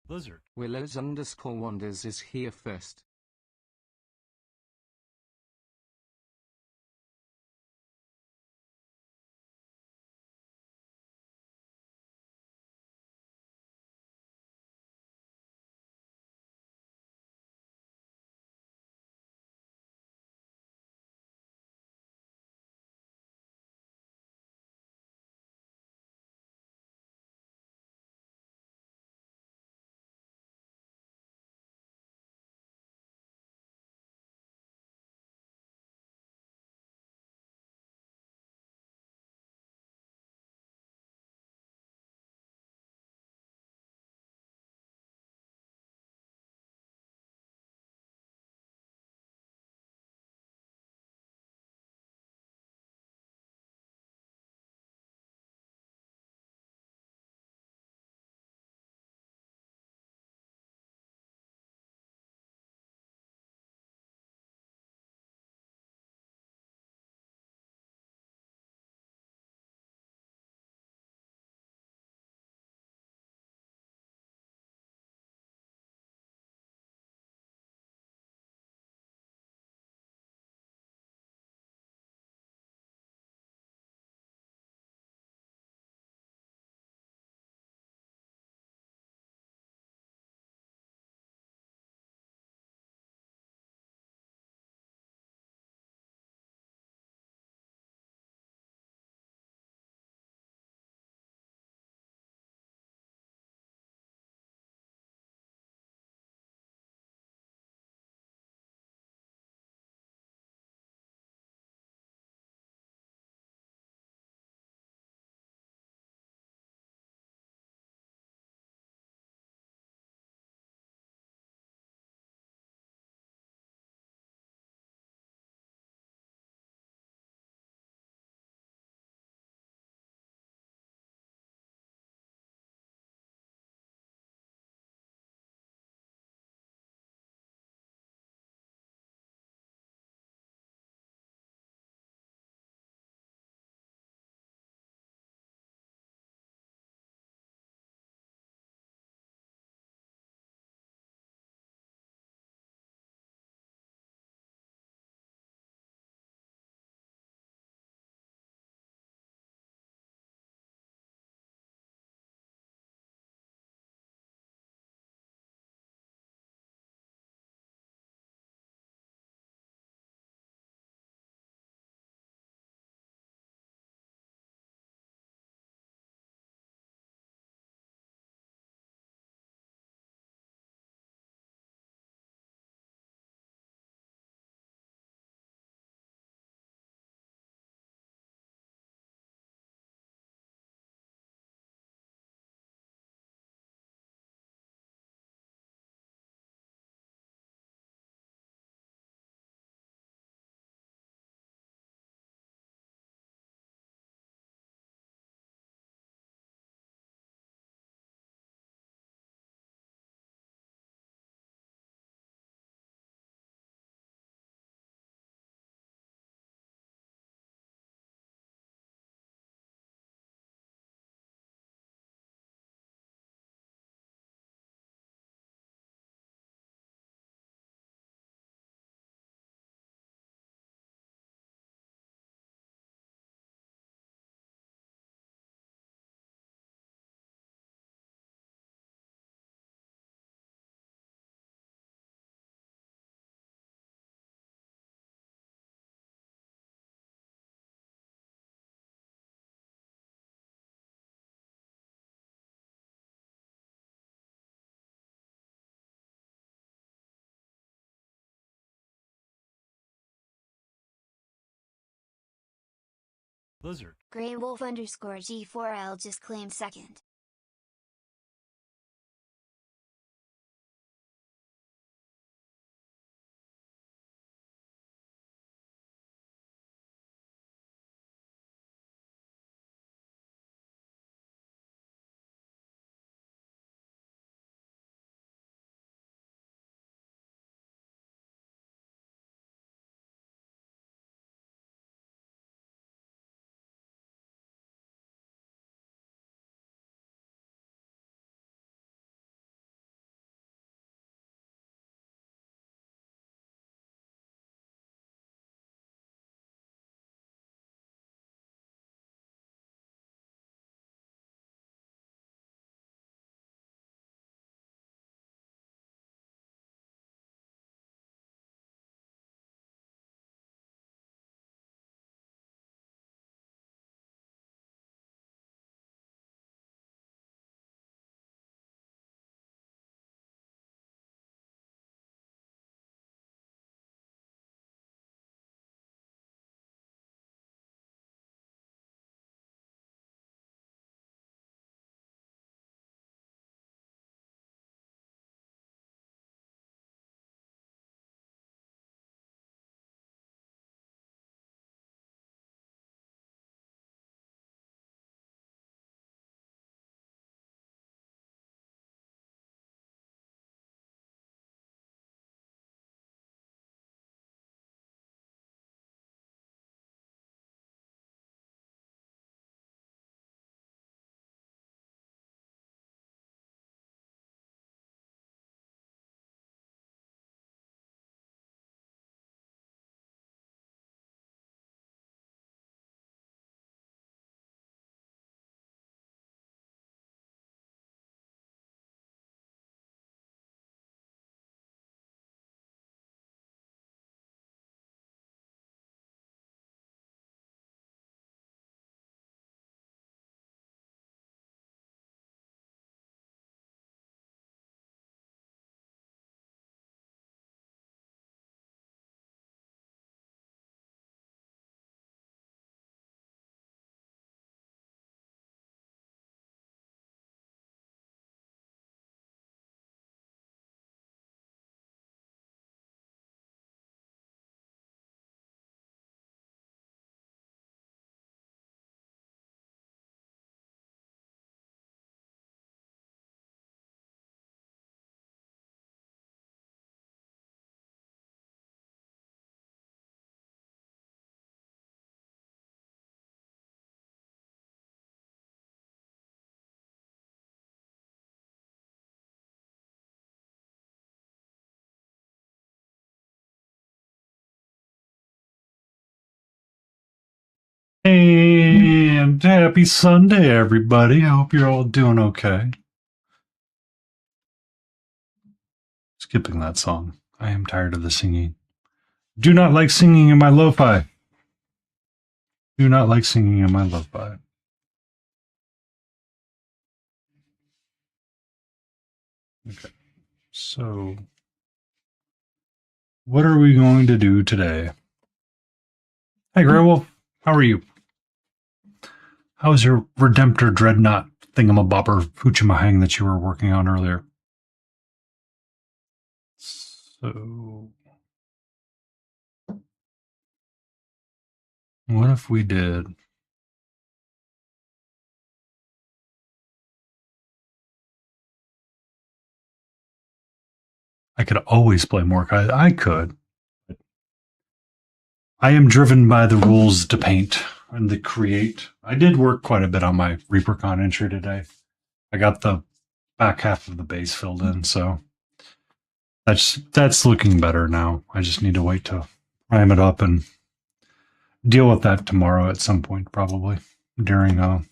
Lizard. Willows_Wanders is here first. Lizard. Greywolf_G4L just claimed second. And happy Sunday, everybody. I hope you're all doing okay. Skipping that song. I am tired of the singing. Do not like singing in my lo-fi. Do not like singing in my lo-fi. Okay. So, what are we going to do today? Hey, Grey Wolf. How are you? How's your Redemptor Dreadnought thingamabobber Fuchimahang that you were working on earlier? So, what if we did? I could always play more. I could. I am driven by the rules to paint and to create. I did work quite a bit on my ReaperCon entry today. I got the back half of the base filled in, so that's looking better now. I just need to wait to prime it up and deal with that tomorrow at some point, probably during a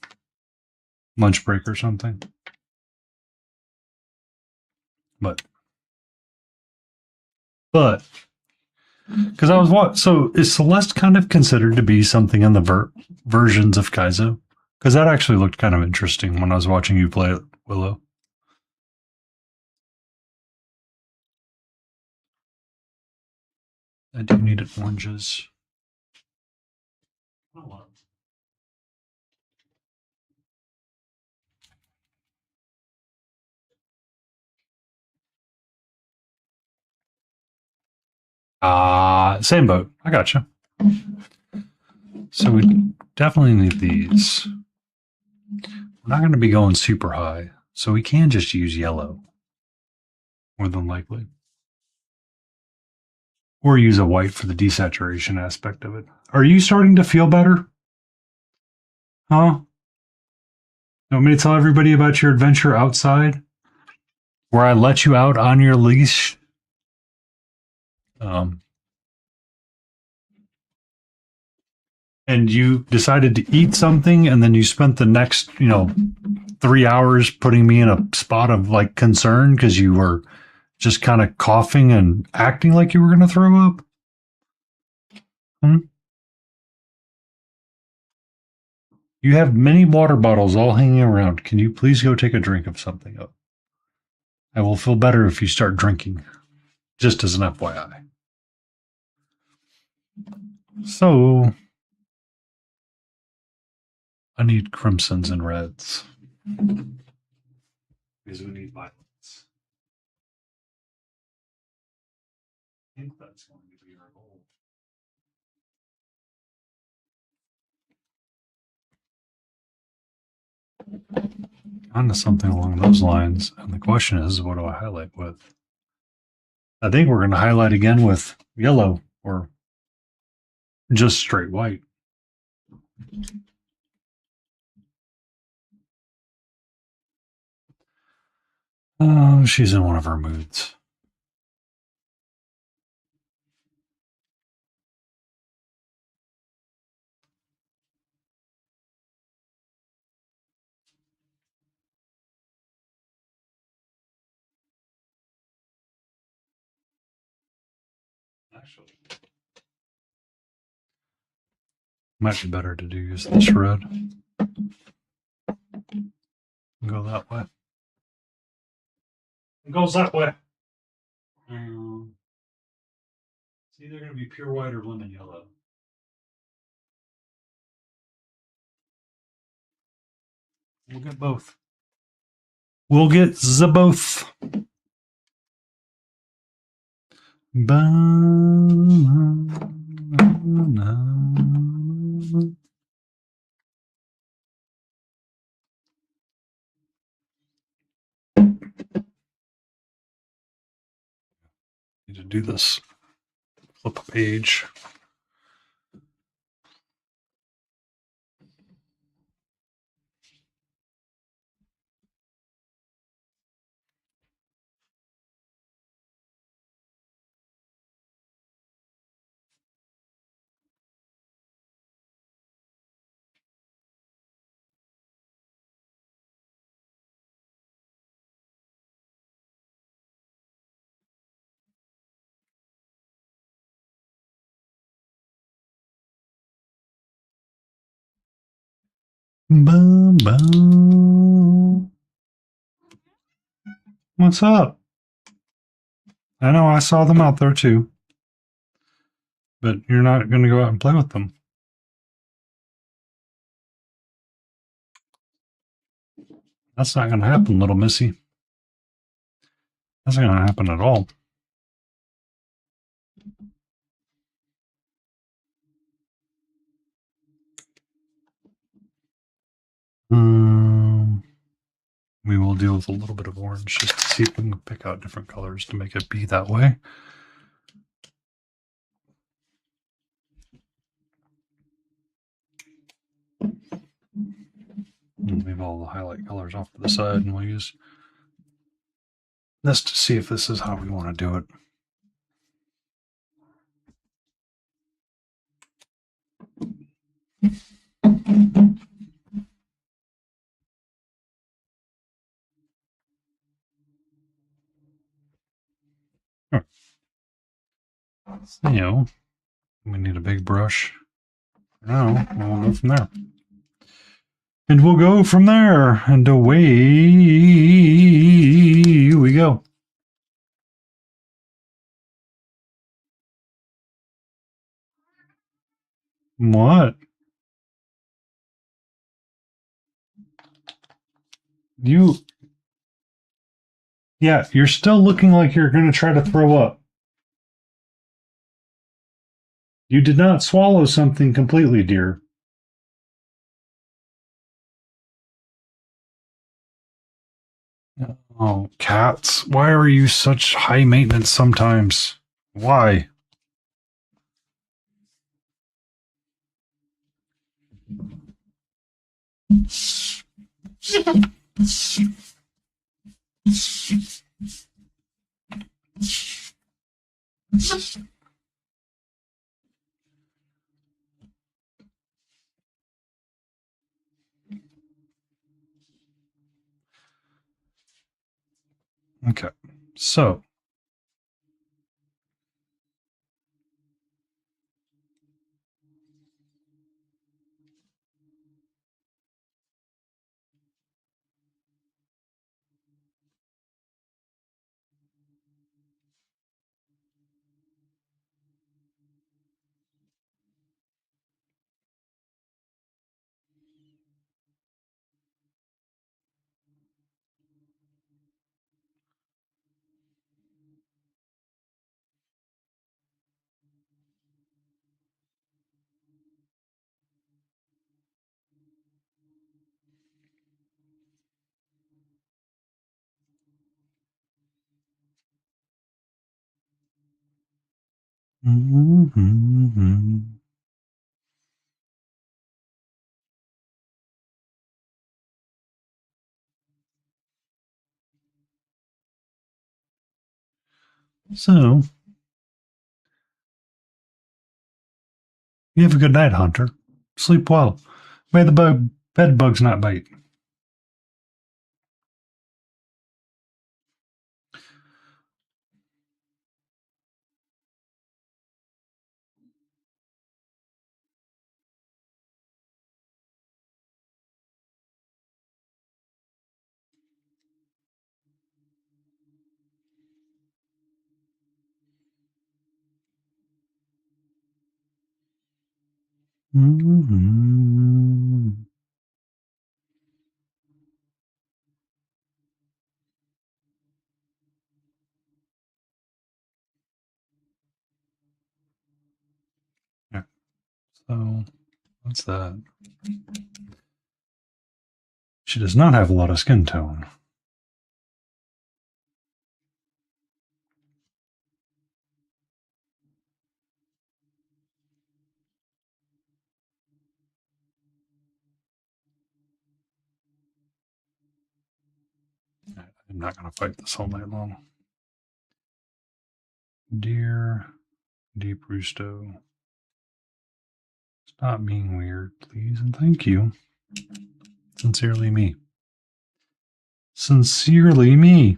lunch break or something. But because I was what? So is Celeste kind of considered to be something in the versions of Kaizo? Because that actually looked kind of interesting when I was watching you play it, Willow. I do need oranges. Same boat. I gotcha. So we definitely need these. We're not going to be going super high, so we can just use yellow, more than likely. Or use a white for the desaturation aspect of it. Are you starting to feel better? Huh? You want me to tell everybody about your adventure outside? Where I let you out on your leash? Um, and you decided to eat something, and then you spent the next, 3 hours putting me in a spot of like concern because you were just kind of coughing and acting like you were going to throw up? Hmm? You have many water bottles all hanging around. Can you please go take a drink of something up? I will feel better if you start drinking, just as an FYI. So, I need crimsons and reds. Because we need violets. I think that's going to be our goal. On to something along those lines. And the question is, what do I highlight with? I think we're going to highlight again with yellow or just straight white. Oh, she's in one of her moods. Actually, might be better to do use this red. Go that way. It goes that way. It's either going to be pure white or lemon yellow. We'll get both. We'll get the both. Need to do this. Flip a page. Boom, boom. What's up? I know I saw them out there too. But you're not going to go out and play with them. That's not going to happen, little missy. That's not going to happen at all. We will deal with a little bit of orange just to see if we can pick out different colors to make it be that way. And leave all the highlight colors off to the side, and we'll use this to see if this is how we want to do it. So, we need a big brush. Now, we'll go from there. And we'll go from there, and away we go. What? Yeah, you're still looking like you're going to try to throw up. You did not swallow something completely, dear. Oh, cats. Why are you such high maintenance sometimes? Why? Okay, so so you have a good night, Hunter. Sleep well. May the bed bugs not bite. Yeah. So what's that? She does not have a lot of skin tone. I'm not going to fight this all night long. Dear Deep Roosto, stop being weird, please, and thank you. Sincerely me. Sincerely me.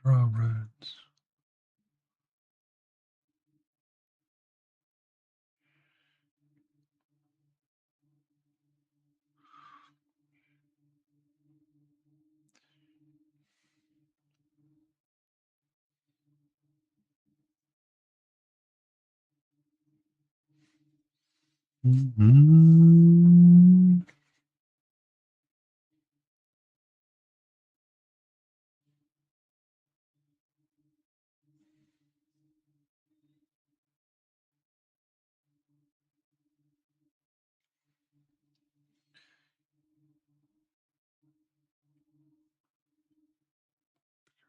Railroads. Mm-hmm.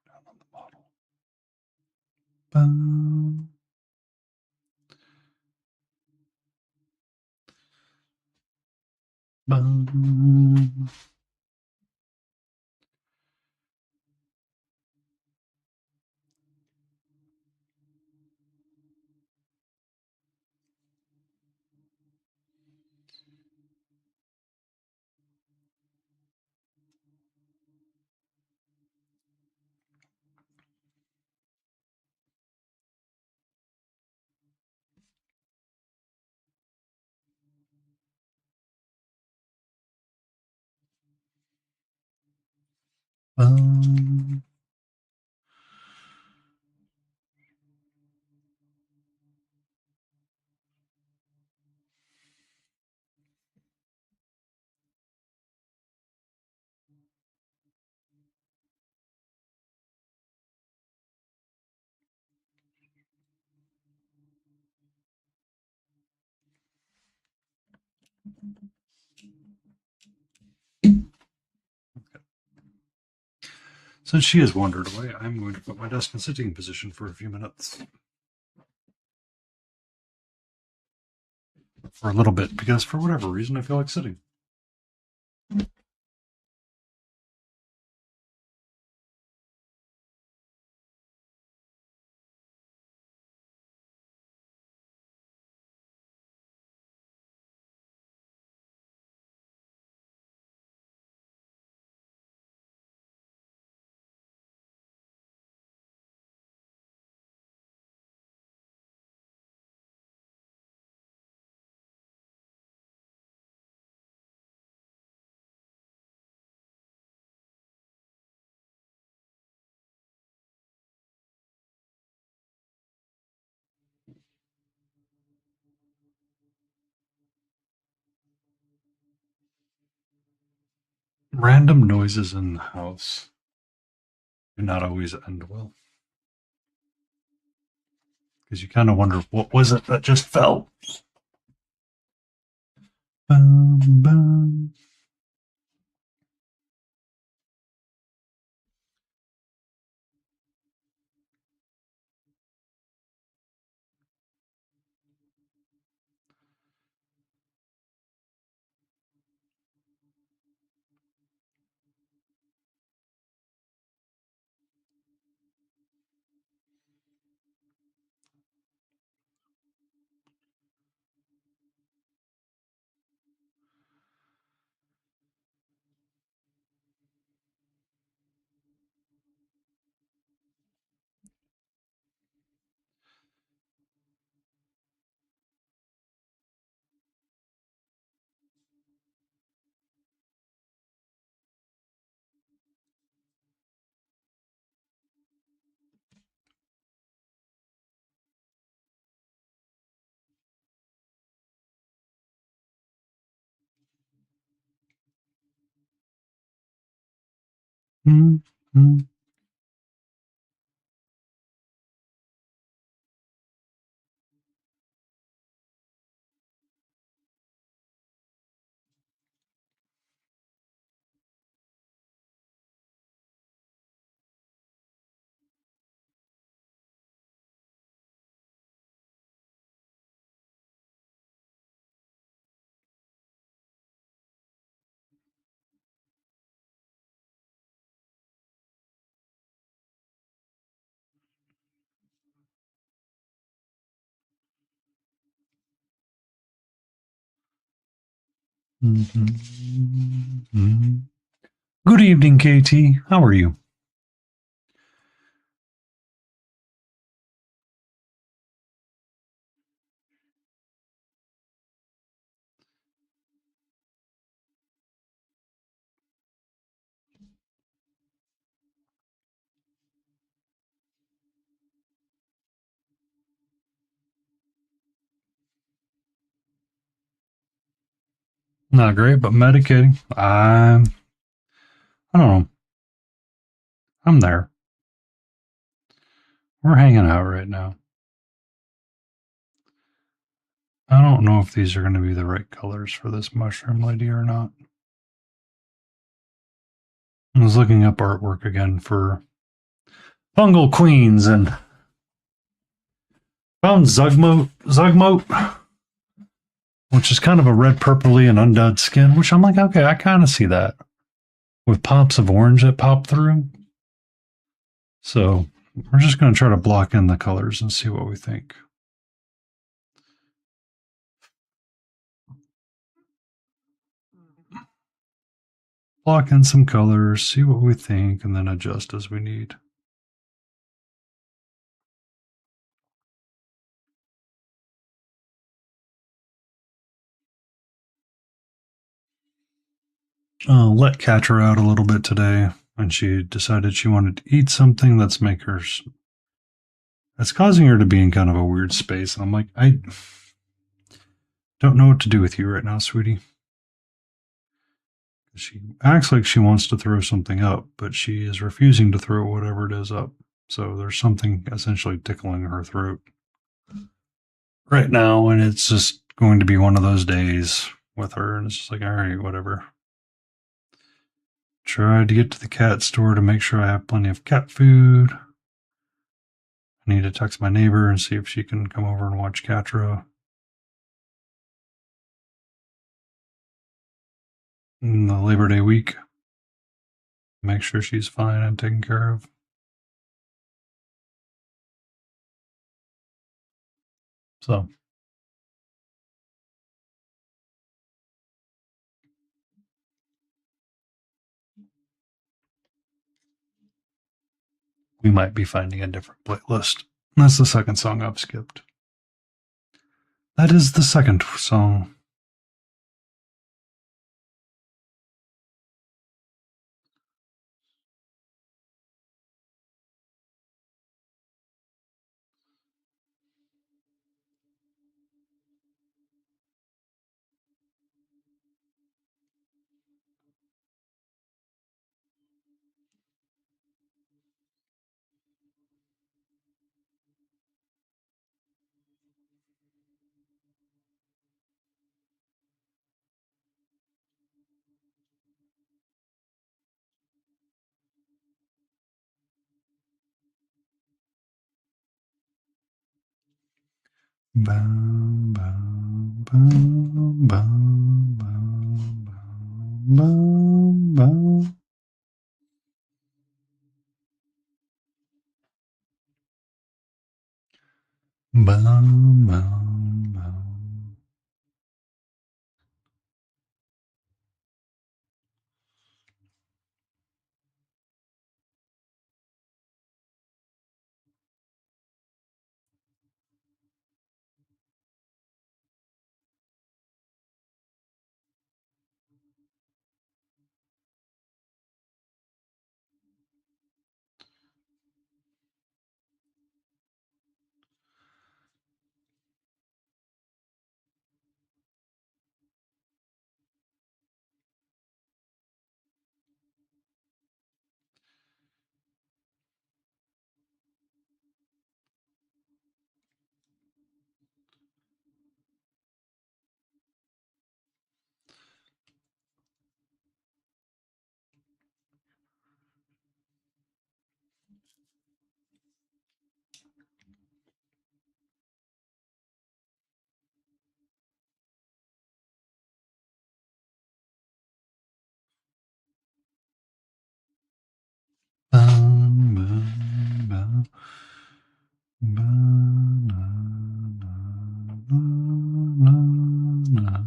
Down on the model. Bum. Bum. Bum. Since she has wandered away, I'm going to put my desk in sitting position for a few minutes. For a little bit, because for whatever reason, I feel like sitting. Random noises in the house do not always end well. Because you kind of wonder, what was it that just fell? Bum, bum. Mm, mm. Mhm. Good evening, KT. How are you? Not great, but medicating. I don't know. I'm there. We're hanging out right now. I don't know if these are going to be the right colors for this mushroom lady or not. I was looking up artwork again for Fungal Queens and found Zugmote, which is kind of a red, purpley, and undead skin, which I'm like, okay, I kind of see that with pops of orange that pop through. So we're just going to try to block in the colors and see what we think. Block in some colors, see what we think, and then adjust as we need. Let Catra out a little bit today, and she decided she wanted to eat something that's causing her to be in kind of a weird space. And I'm like, I don't know what to do with you right now, sweetie. She acts like she wants to throw something up, but she is refusing to throw whatever it is up. So there's something essentially tickling her throat right now, and it's just going to be one of those days with her, and it's just like, all right, whatever. Tried to get to the cat store to make sure I have plenty of cat food. I need to text my neighbor and see if she can come over and watch Catra in the Labor Day week. Make sure she's fine and taken care of. So we might be finding a different playlist. That's the second song I've skipped. That is the second song. Bum, bum, bum, bum, bum, bum, bum. Bum, bum, bum. Bum, bum, bum. Bum, na, na, na, na, na.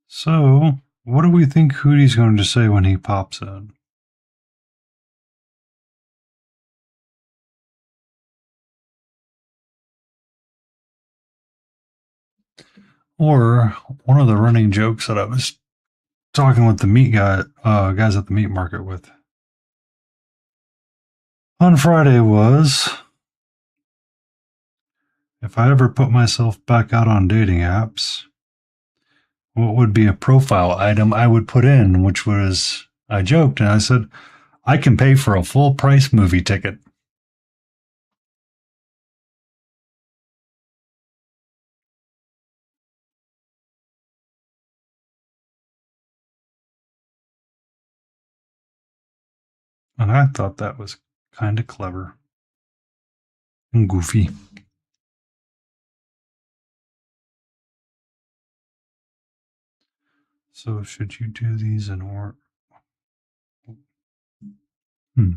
So, what do we think Hootie's going to say when he pops in? Or one of the running jokes that I was talking with the meat guys at the meat market with on Friday was, if I ever put myself back out on dating apps, what would be a profile item I would put in? Which was, I joked and I said, I can pay for a full price movie ticket. And I thought that was kind of clever and goofy. So should you do these in order? Hmm.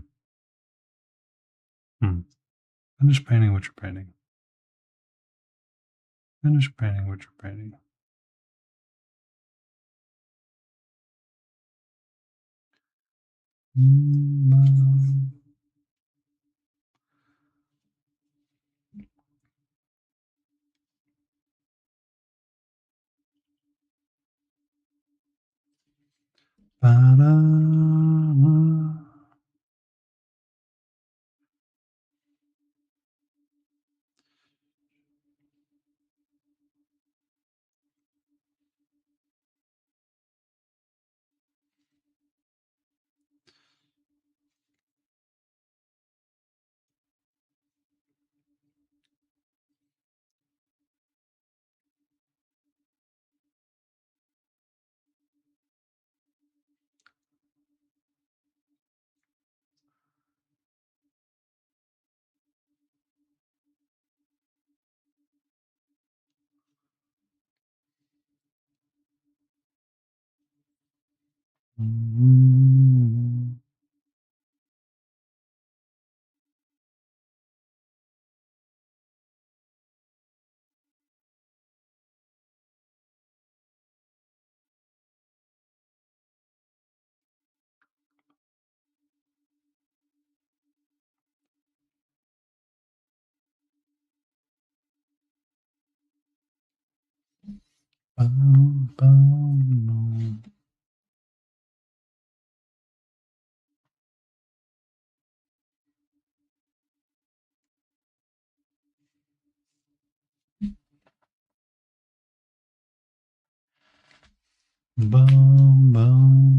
Finish painting what you're painting. Finish painting what you're painting. Bum, bum. Bum, bum, bum.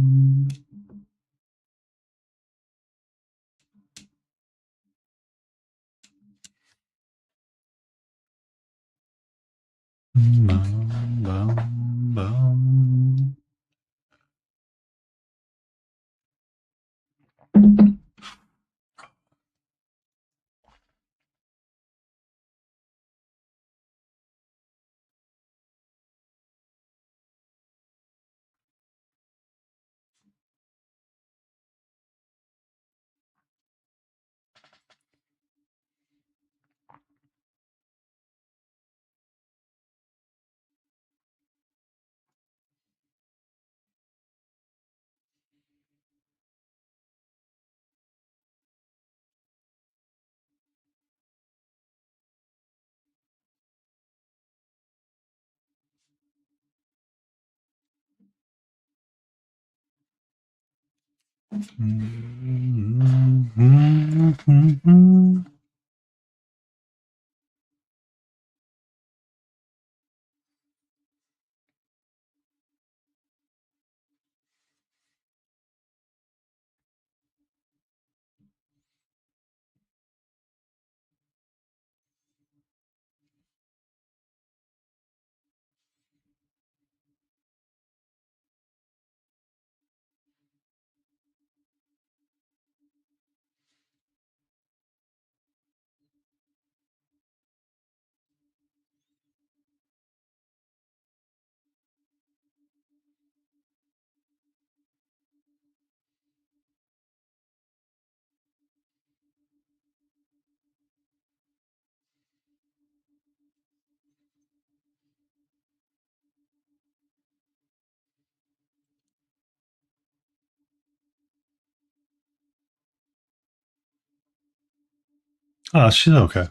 Oh, she's okay.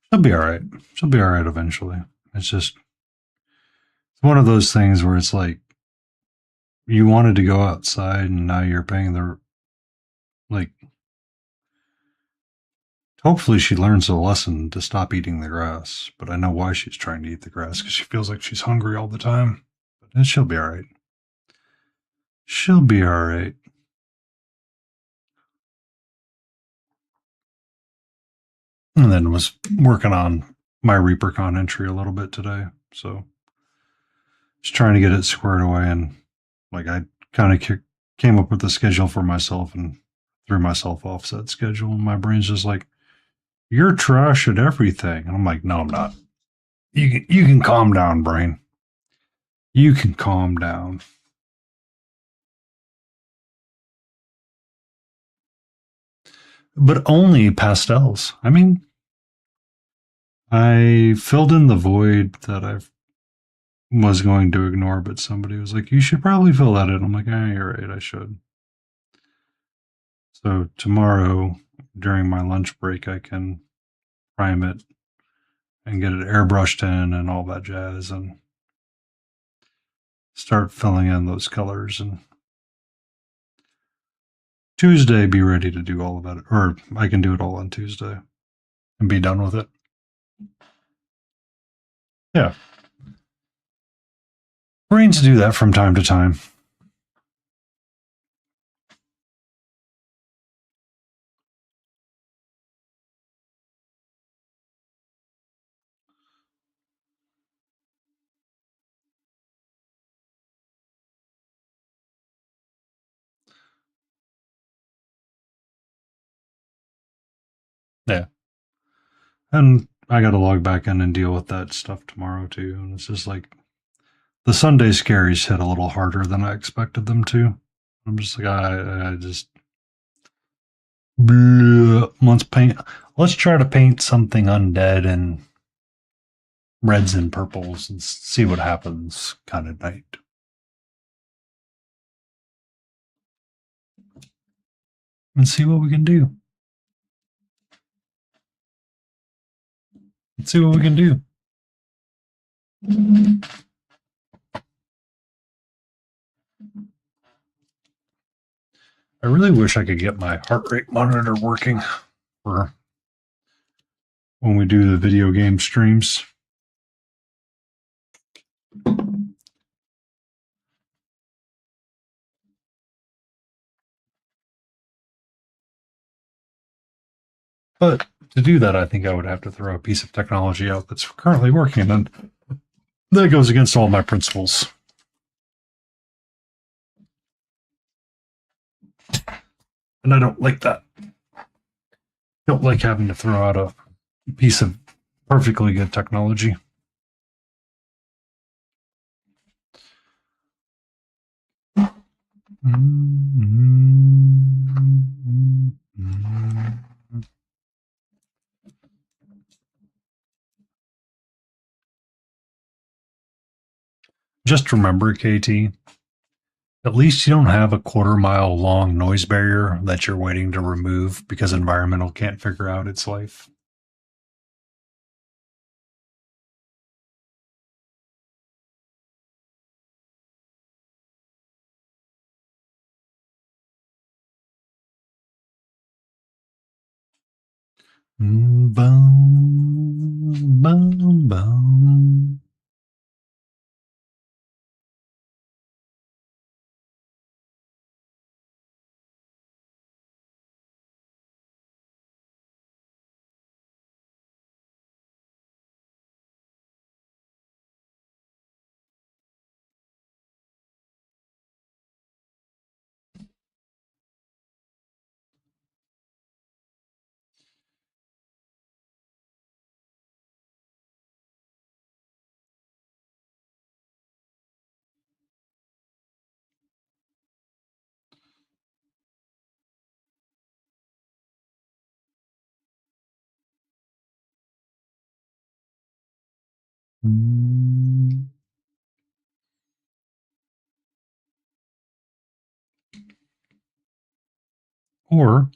She'll be all right. She'll be all right eventually. It's just one of those things where it's like you wanted to go outside and now you're paying the like. Hopefully, she learns a lesson to stop eating the grass. But I know why she's trying to eat the grass because she feels like she's hungry all the time. But she'll be all right. She'll be all right. And then was working on my ReaperCon entry a little bit today. So just trying to get it squared away. And like I kind of came up with a schedule for myself and threw myself off that schedule. And my brain's just like, you're trash at everything. And I'm like, no, I'm not. You can calm down, brain. You can calm down. But only pastels. I mean, I filled in the void that I was going to ignore, but somebody was like, you should probably fill that in. I'm like, you're right, I should. So tomorrow, during my lunch break, I can prime it and get it airbrushed in and all that jazz and start filling in those colors. And Tuesday, be ready to do all of that. Or I can do it all on Tuesday and be done with it. Yeah. Brains do that from time to time. Yeah. And I got to log back in and deal with that stuff tomorrow too. And it's just like the Sunday scaries hit a little harder than I expected them to. I'm just like, I just let's paint. Let's try to paint something undead in reds and purples and see what happens. Kind of night. And see what we can do. Let's see what we can do. I really wish I could get my heart rate monitor working for when we do the video game streams. But to do that, I think I would have to throw a piece of technology out that's currently working, and that goes against all my principles. And I don't like that. Don't like having to throw out a piece of perfectly good technology. Just remember, KT, at least you don't have a quarter-mile long noise barrier that you're waiting to remove because environmental can't figure out its life. Boom, boom, boom. Or,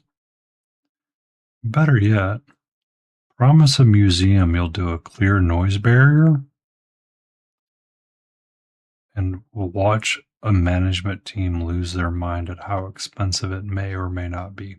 better yet, promise a museum you'll do a clear noise barrier and will watch a management team lose their mind at how expensive it may or may not be.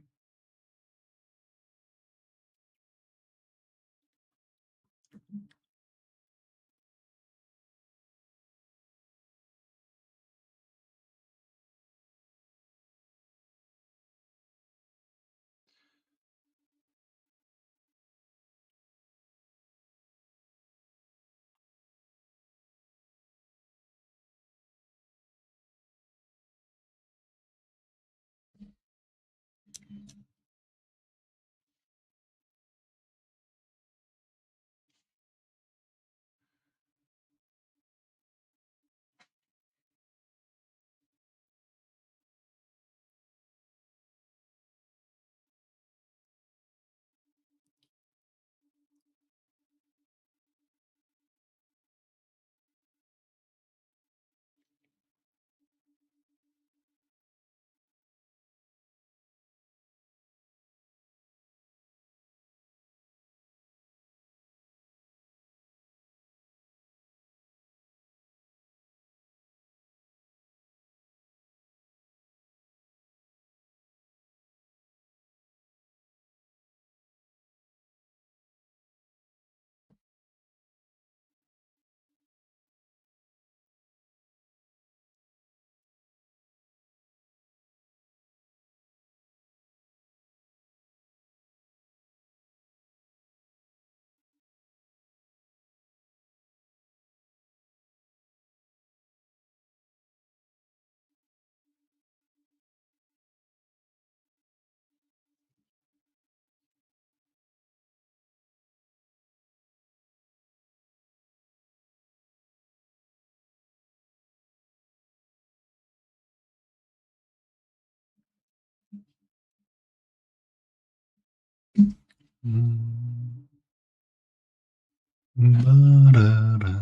Ba-da-da.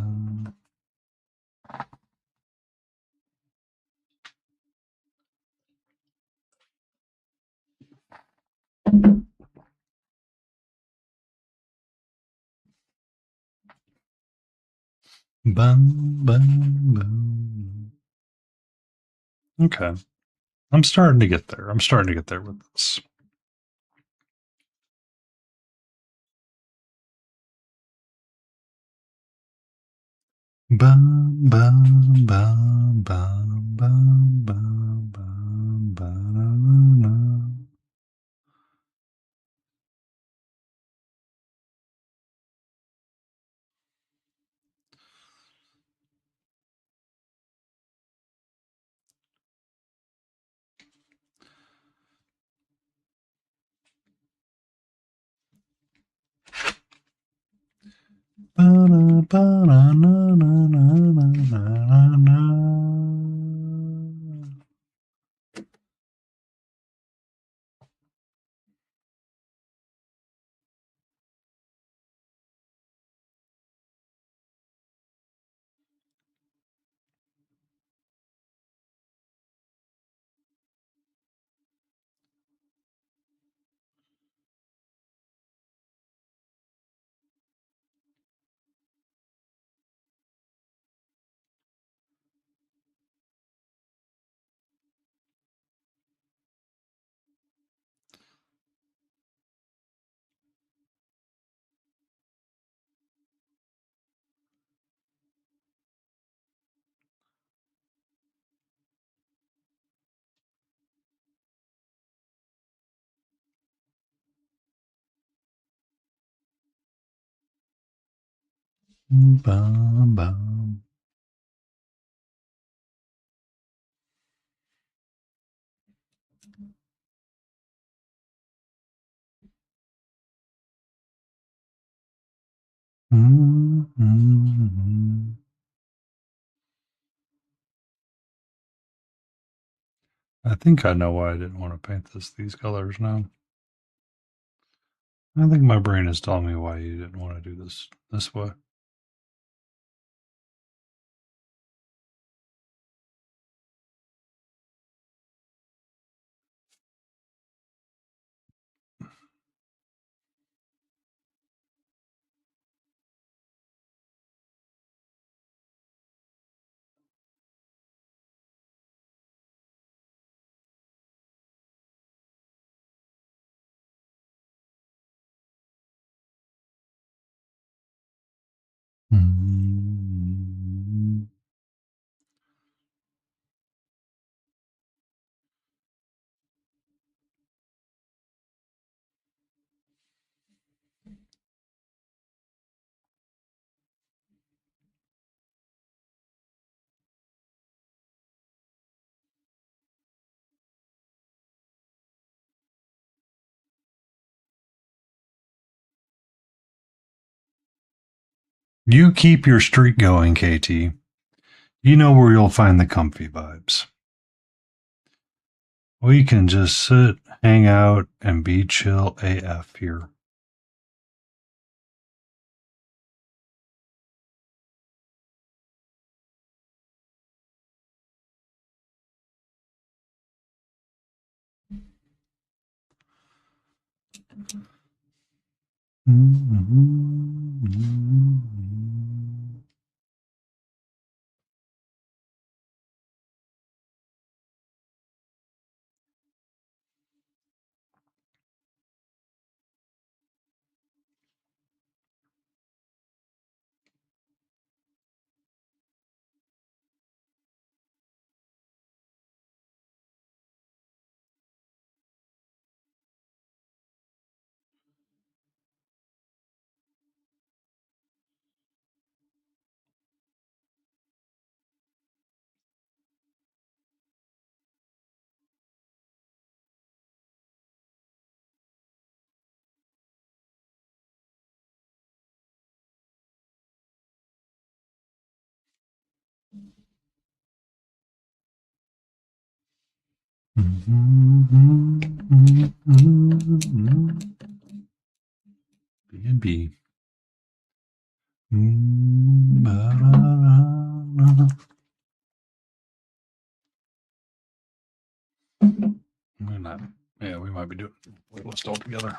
Bum, bum, bum. Okay. I'm starting to get there. I'm starting to get there with this. Bum, bum, bum, bum, bum, bum, bum, bum. Ba-da-ba-da-na-na-na-na-na-na. Bum, bum. Mm-hmm. I think I know why I didn't want to paint these colors now. I think my brain is telling me why you didn't want to do this way. You keep your streak going, KT. You know where you'll find the comfy vibes. We can just sit, hang out, and be chill AF here. B&B. We're not. Yeah, we might be doing a list all together.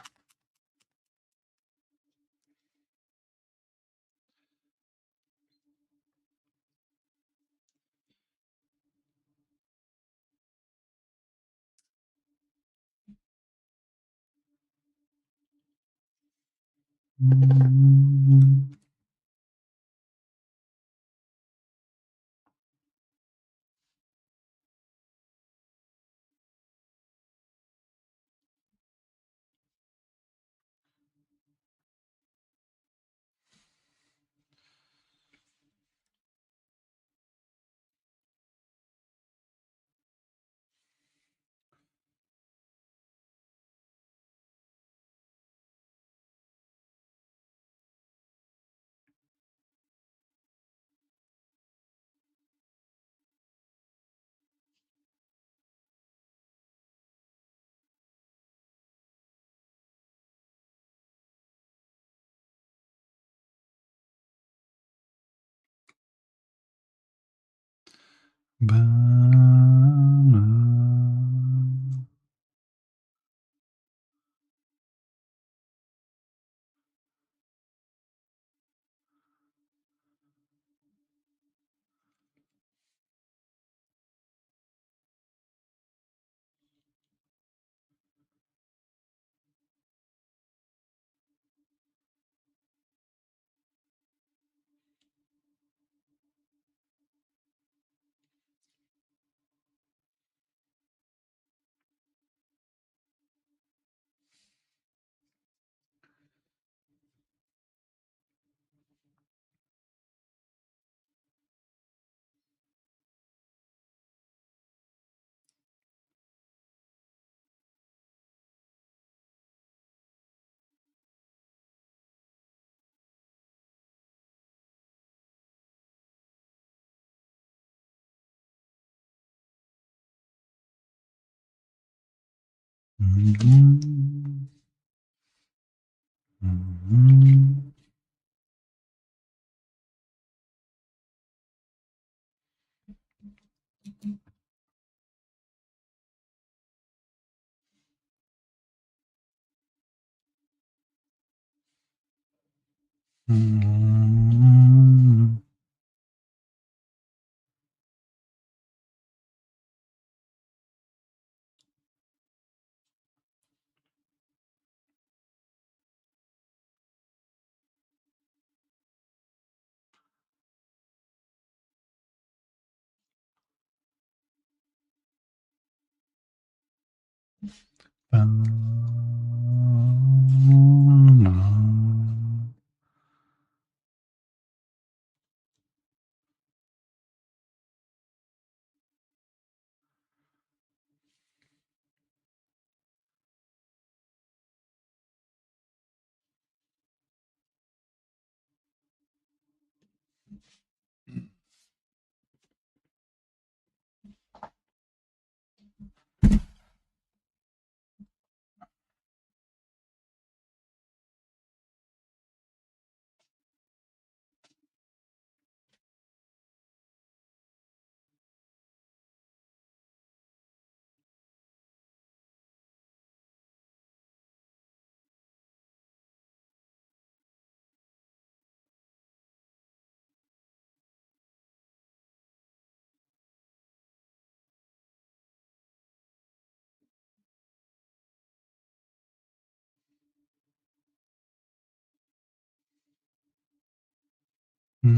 Ba,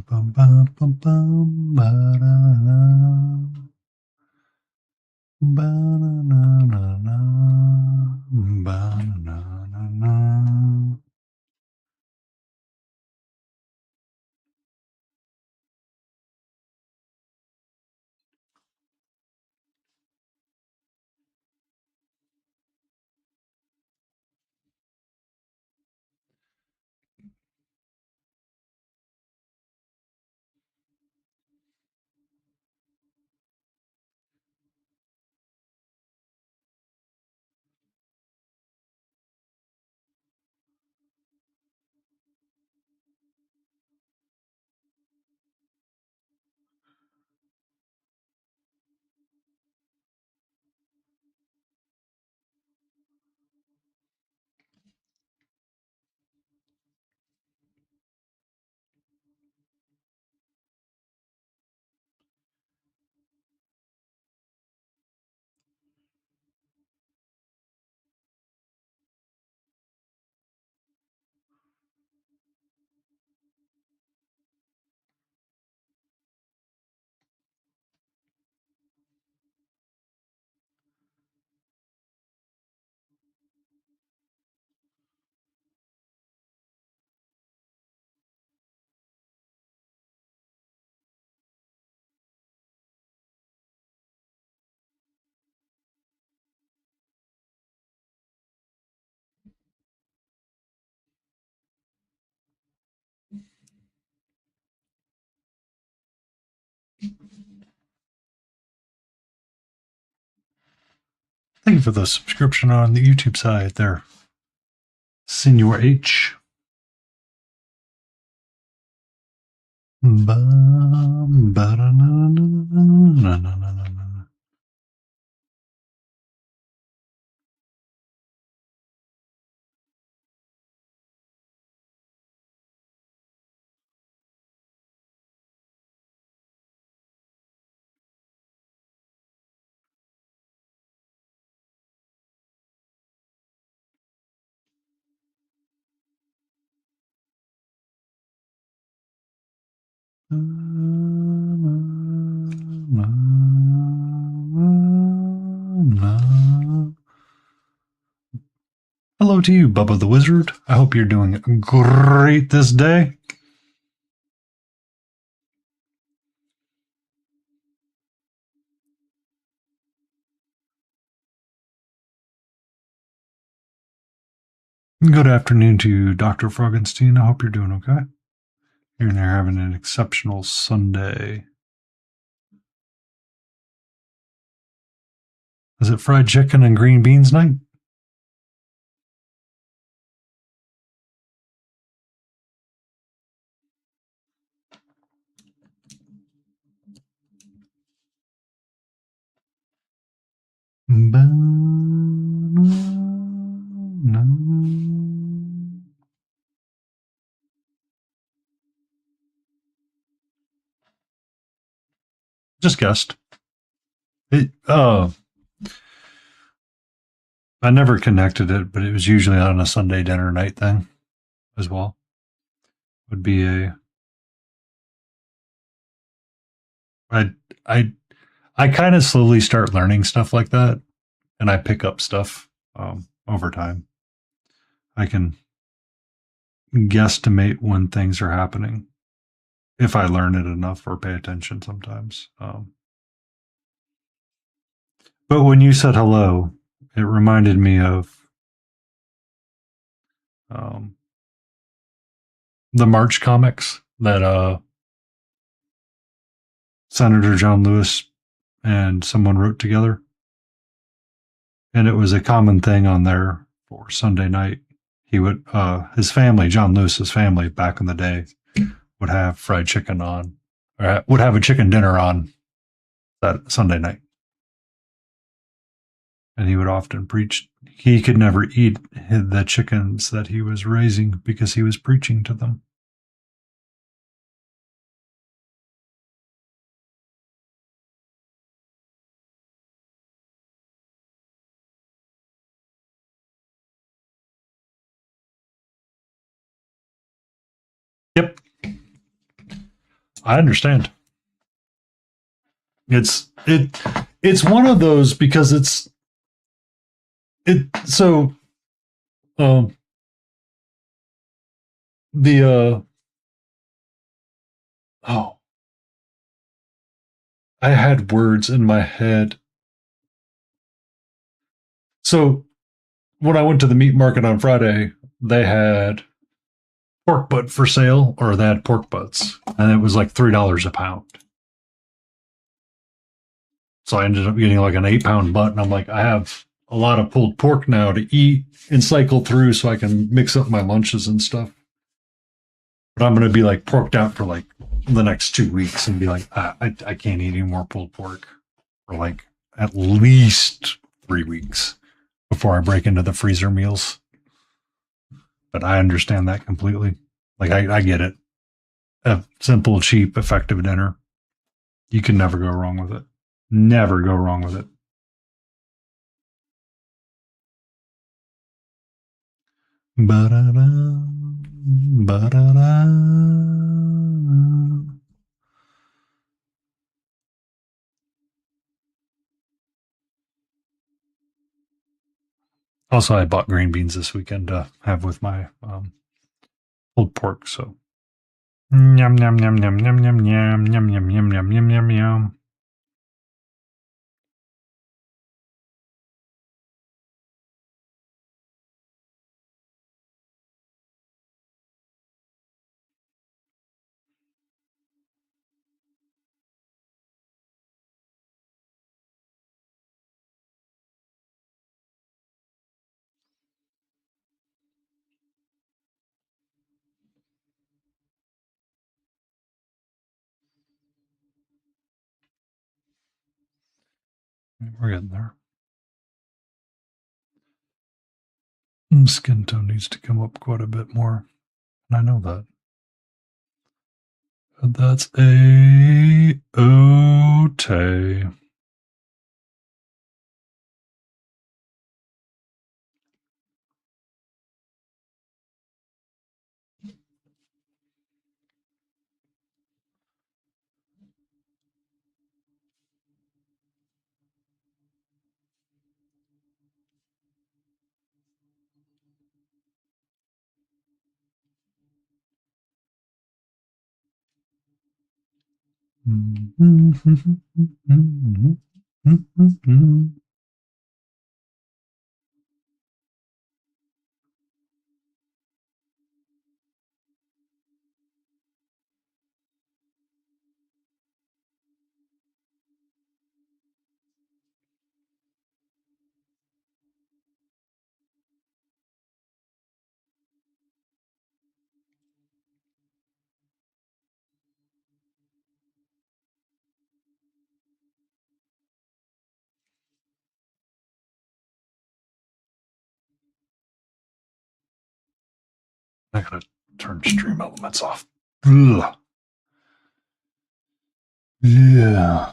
ba, ba, ba, ba, ba, da, da. Ba, na, na, na, na. Ba, na, na, na. Thank you for the subscription on the YouTube side there, Senior H. Ba, ba, da, na, na, na, na, na, na, na, na. Hello to you, Bubba the Wizard. I hope you're doing great this day. Good afternoon to you, Dr. Froggenstein. I hope you're doing okay. You're there having an exceptional Sunday. Is it fried chicken and green beans night? Just guessed. I never connected it, but it was usually on a Sunday dinner night thing as well. Would be I I I kind of slowly start learning stuff like that, and I pick up stuff over time. I can guesstimate when things are happening if I learn it enough or pay attention sometimes. But when you said hello, it reminded me of um, the March comics that Senator John Lewis and someone wrote together. And it was a common thing on there for Sunday night. He would, his family, John Lewis's family back in the day, would have fried chicken on, or would have a chicken dinner on that Sunday night. And he would often preach. He could never eat the chickens that he was raising because he was preaching to them. I understand. It's one of those because it so um the oh, I had words in my head. So when I went to the meat market on Friday, they had pork butt for sale, or they had pork butts, and it was like $3 a pound. So I ended up getting like an 8 pound butt, and I'm like, I have a lot of pulled pork now to eat and cycle through, so I can mix up my lunches and stuff. But I'm gonna be like porked out for like the next 2 weeks and be like, I can't eat any more pulled pork for like at least 3 weeks before I break into the freezer meals. But I understand that completely. Like I get it. A simple, cheap, effective dinner. You can never go wrong with it. Never go wrong with it. Ba-da-da, ba-da-da. Also, I bought green beans this weekend to have with my pulled pork. So, yum yum yum yum yum yum yum yum yum yum yum yum yum yum. We're getting there. Skin tone needs to come up quite a bit more. And I know that. But that's a-okay. I gotta turn stream elements off. Ugh. Yeah.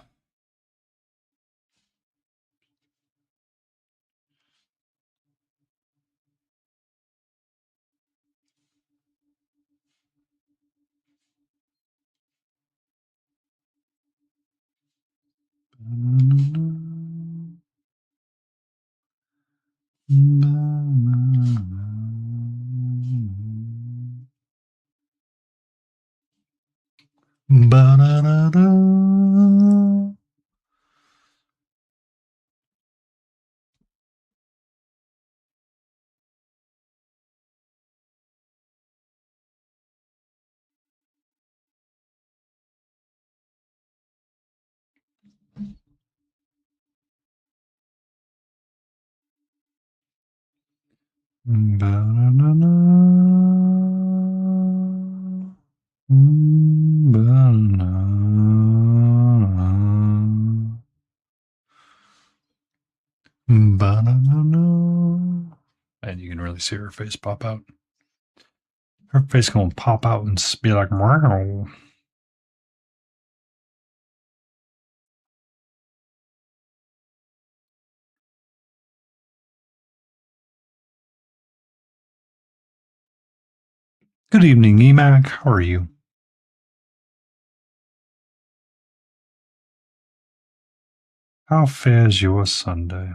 Ba-da-da-da. Ba-da-da-da. Ba-da. Ba-da-da-da. And you can really see her face pop out. Her face gonna pop out and be like, wow. Good evening, Emac. How are you? How fares your Sunday?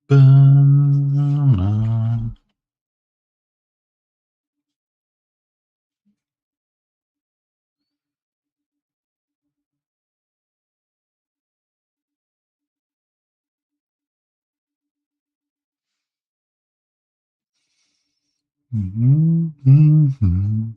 Banana. Mm-hmm.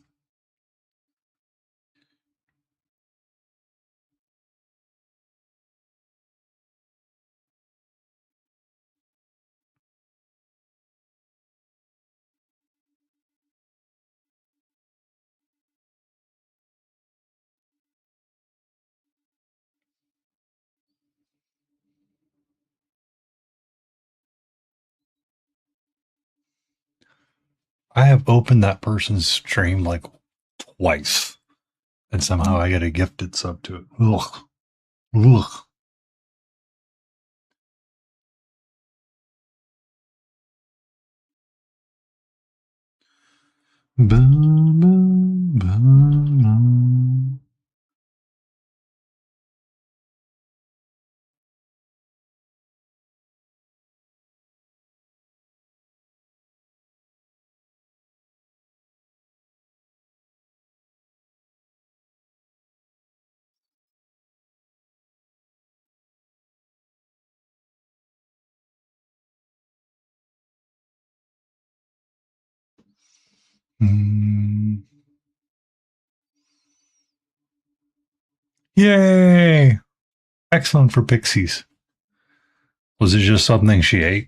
I have opened that person's stream like twice, and somehow I get a gifted sub to it. Ugh. Ugh. Ba-ba-ba-ba. Mm. Yay! Excellent for pixies. Was it just something she ate?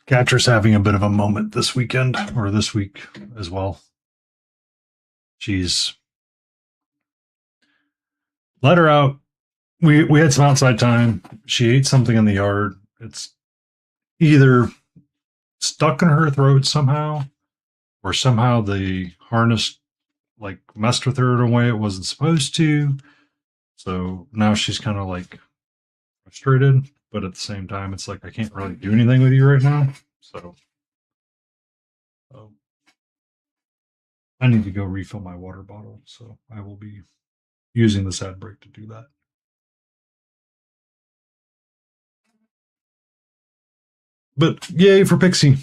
Catra's having a bit of a moment this weekend, or this week as well. She's let her out. We had some outside time. She ate something in the yard. It's either stuck in her throat somehow, or somehow the harness like messed with her in a way it wasn't supposed to. So now she's kind of like frustrated, but at the same time, it's like I can't really do anything with you right now. So I need to go refill my water bottle. So I will be using this ad break to do that. But yay for Pixie.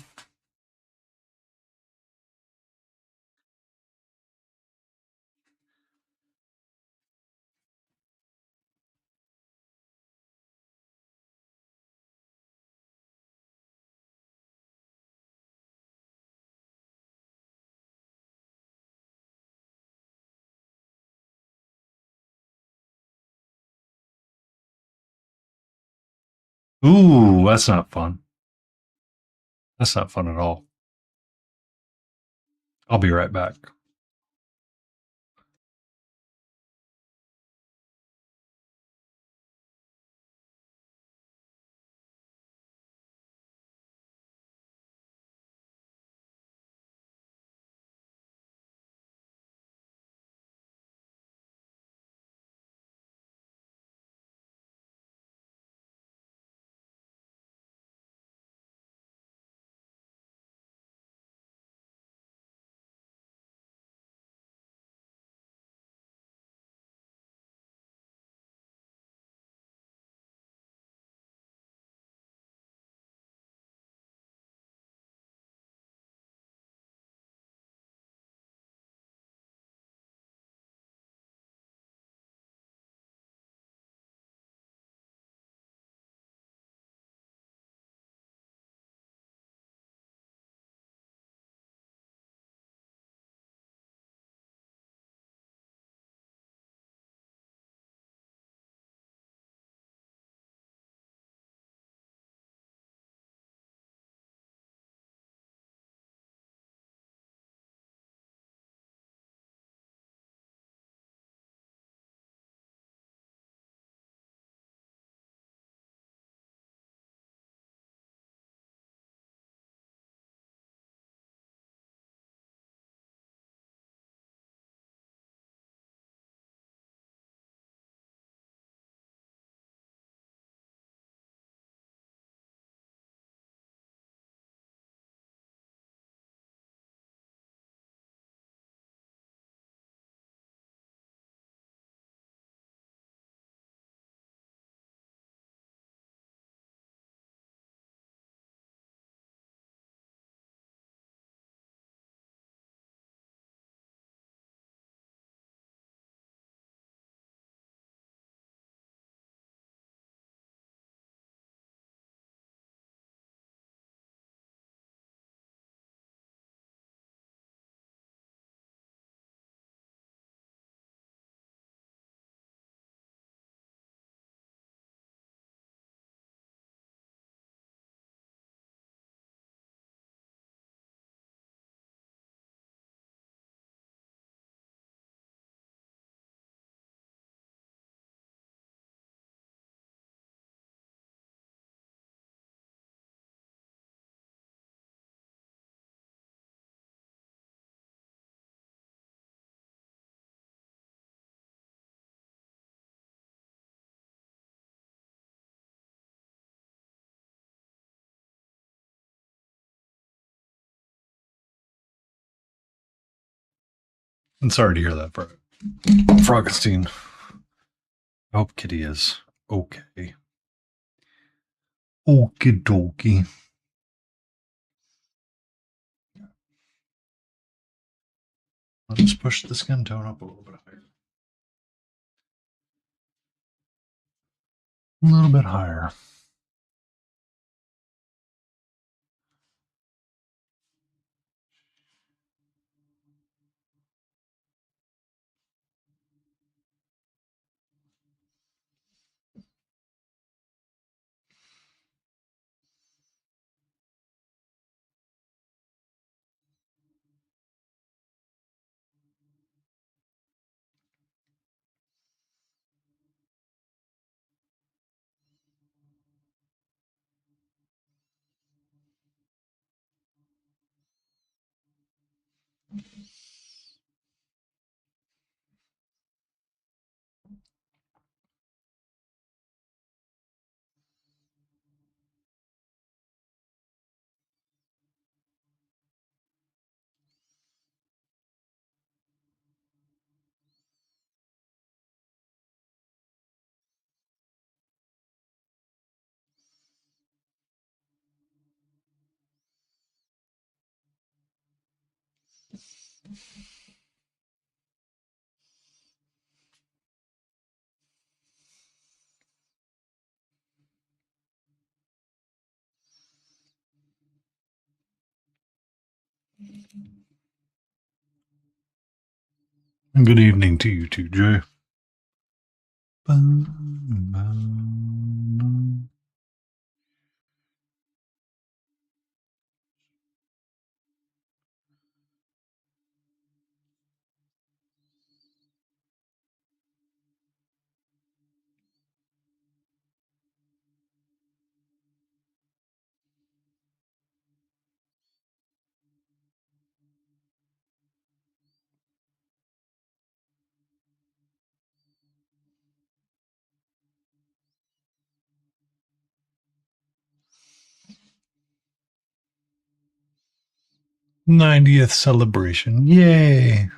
Ooh, that's not fun. That's not fun at all. I'll be right back. I'm sorry to hear that, Frogstein. I hope Kitty is okay. Okie dokie. I'll just push the skin tone up a little bit higher. A little bit higher. And good evening to you too, Jay. 90th celebration. Yay.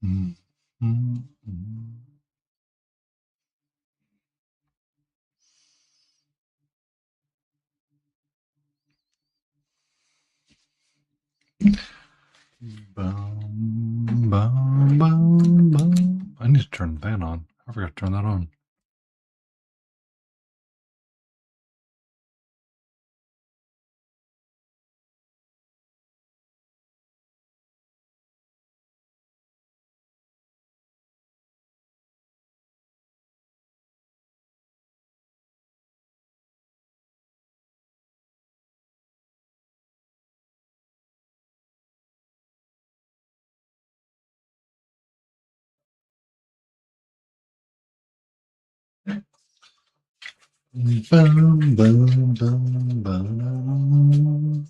Mm, mm, mm. Bum, bum, bum, bum. I need to turn the fan on. I forgot to turn that on. Bum, bum, bum, bum.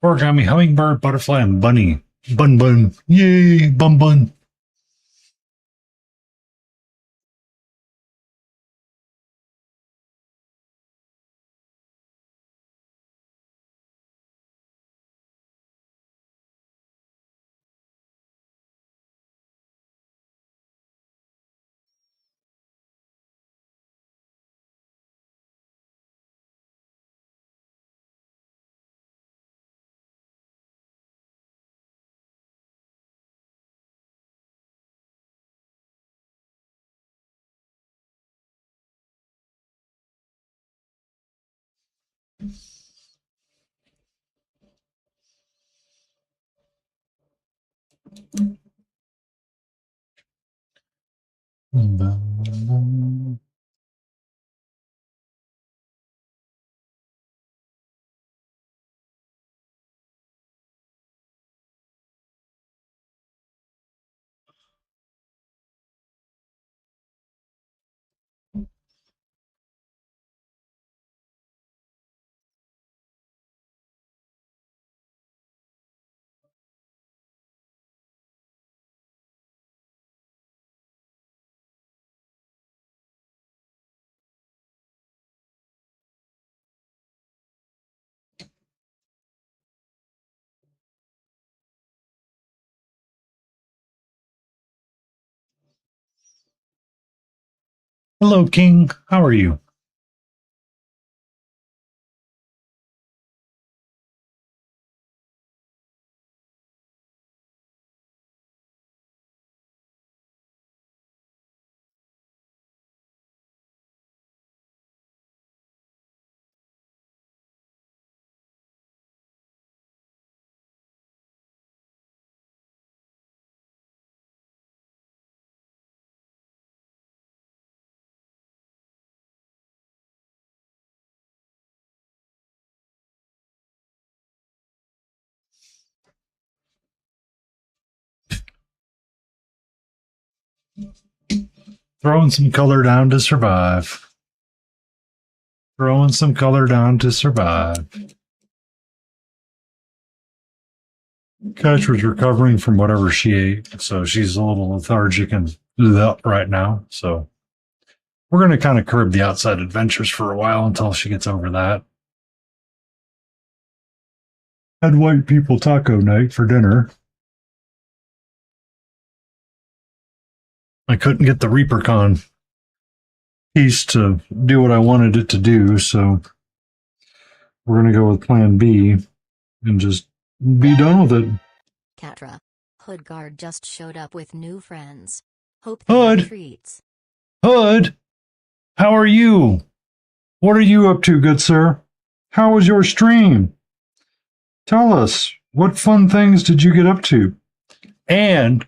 Origami, hummingbird, butterfly, and bunny. Bun bun. Yay, bun bun. Hello, King. How are you? Throwing some color down to survive. Throwing some color down to survive. Coach was recovering from whatever she ate, so she's a little lethargic and up right now. So we're going to kind of curb the outside adventures for a while until she gets over that. Had white people taco night for dinner. I couldn't get the ReaperCon piece to do what I wanted it to do, so we're going to go with plan B and just be done with it. Catra. Hoodguard just showed up with new friends. Hope they have Hood! treats. Hood! How are you? What are you up to, good sir? How was your stream? Tell us, what fun things did you get up to? And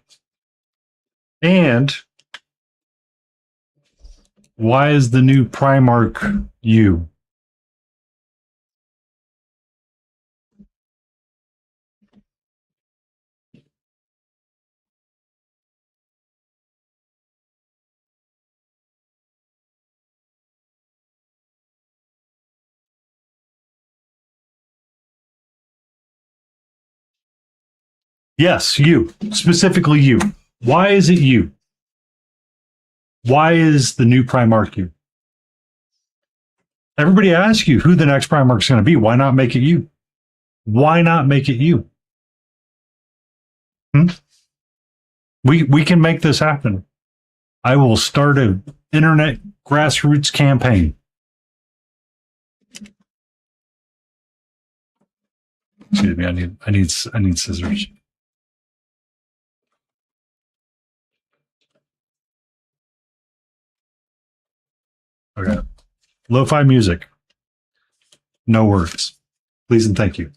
why is the new Primarch you? Yes, you. Specifically you. Why is it you? Why is the new Primarch you? Everybody asks you who the next Primarch is going to be. Why not make it you? Why not make it you? Hmm? We can make this happen. I will start an internet grassroots campaign. Excuse me, I need scissors. Okay. Lo-fi music. No words. Please and thank you.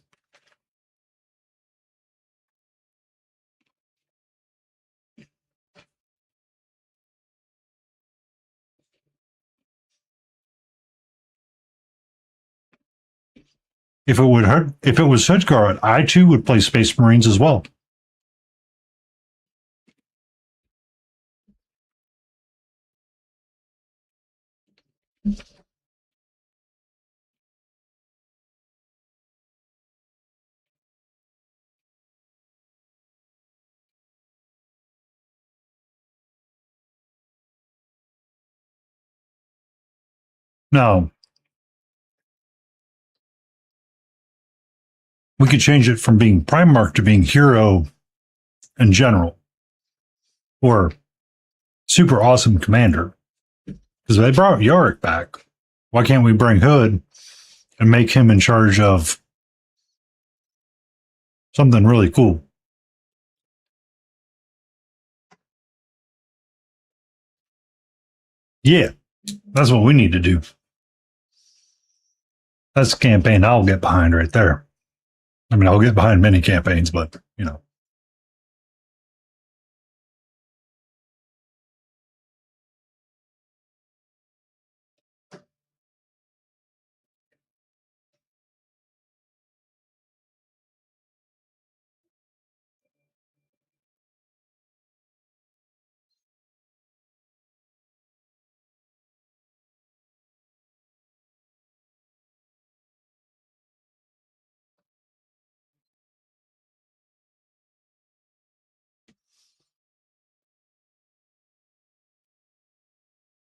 If it would hurt, if it was Sedgard, I too would play Space Marines as well. No, we could change it from being Primarch to being hero in general, or super awesome commander. Because they brought Yorick back. Why can't we bring Hood and make him in charge of something really cool? Yeah, that's what we need to do. That's a campaign I'll get behind right there. I mean, I'll get behind many campaigns, but you know.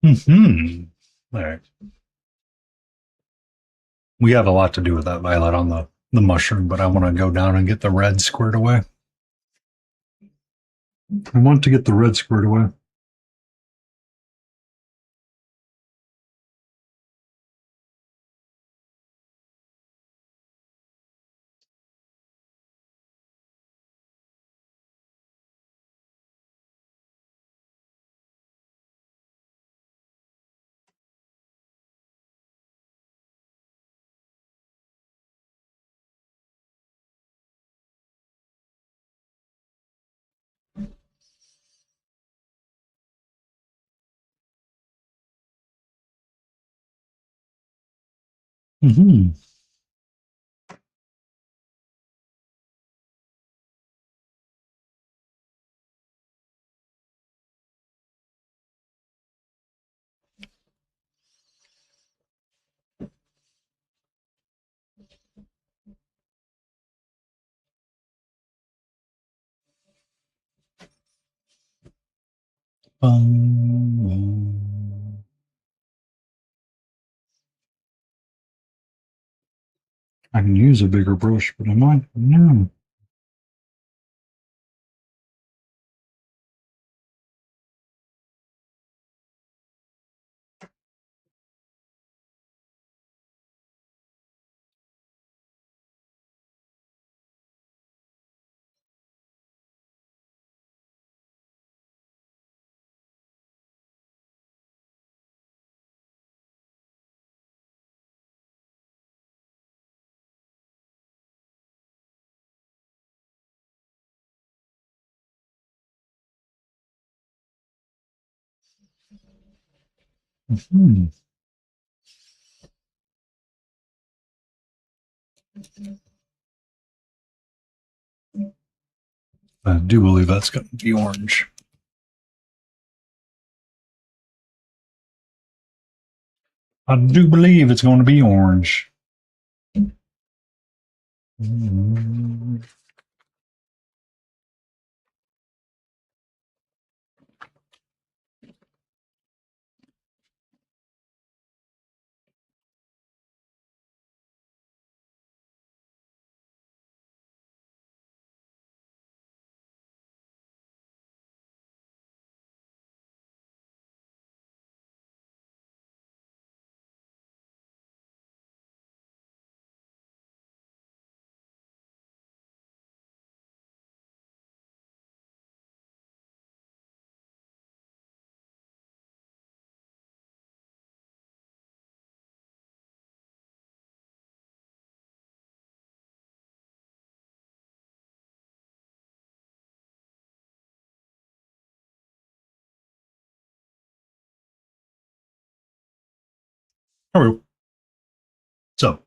Hmm. All right. We have a lot to do with that violet on the mushroom, but I want to go down and get the red squared away. I want to get the red squared away. Mm-hmm. I can use a bigger brush, but I might. No. Hmm. I do believe that's going to be orange. I do believe it's going to be orange. Mm. Hello. So,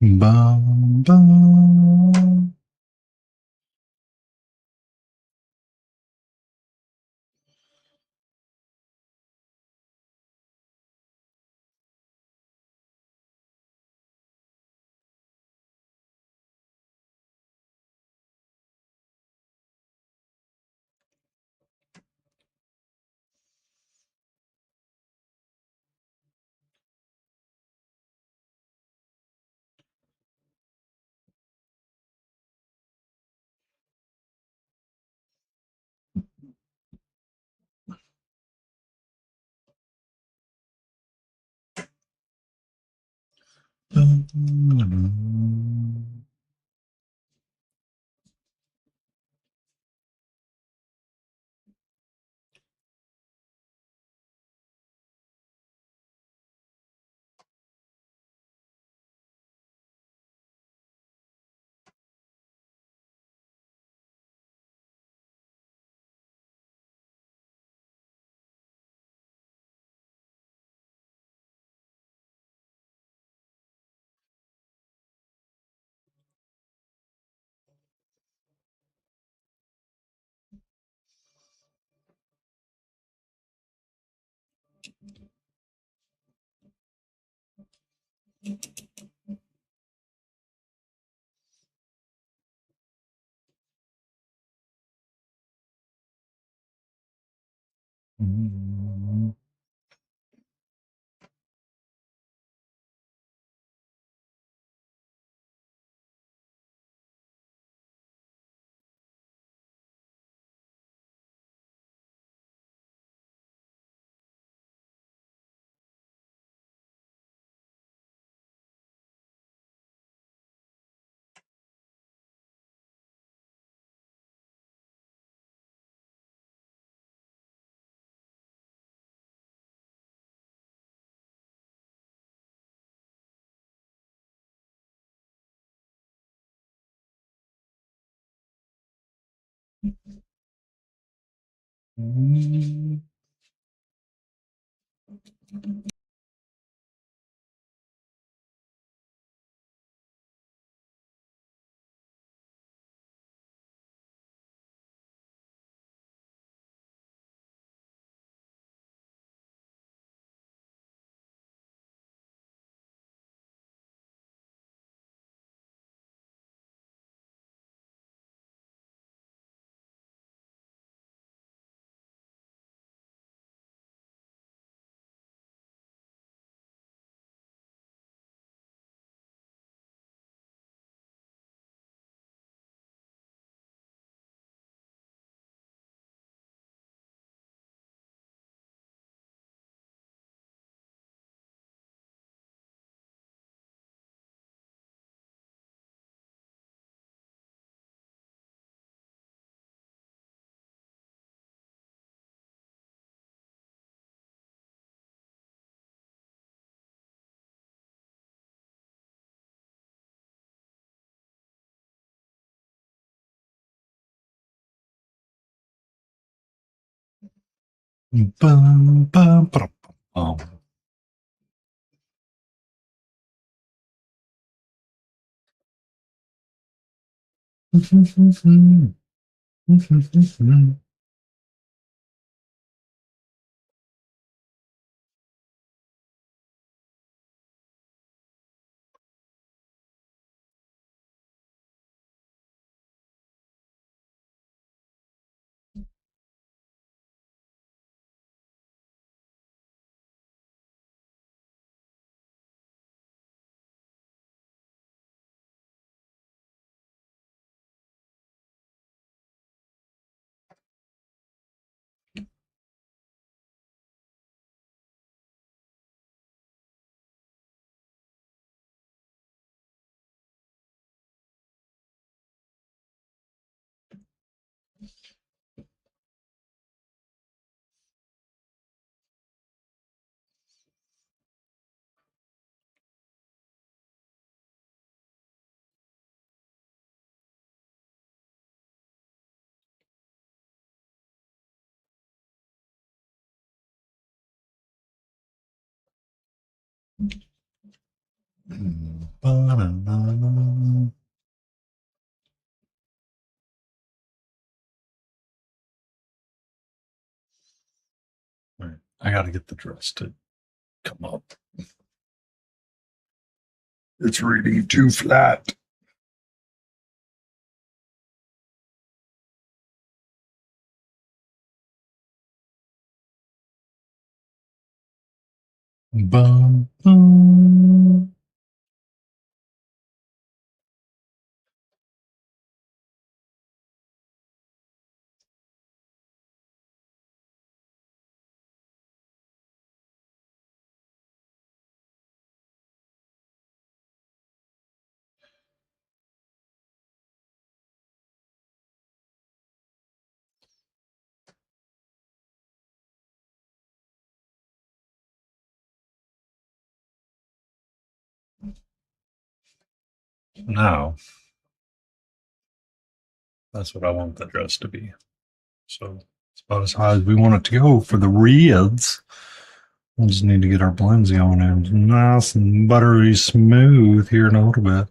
bum, bum. Bum, bum, ba, bum. Ba-na-na-na. All right, I got to get the dress to come up. It's reading too flat. Bum, bum. Now, that's what I want the dress to be. So it's about as high as we want it to go for the ribs. We'll just need to get our blends going in nice and buttery smooth here in a little bit.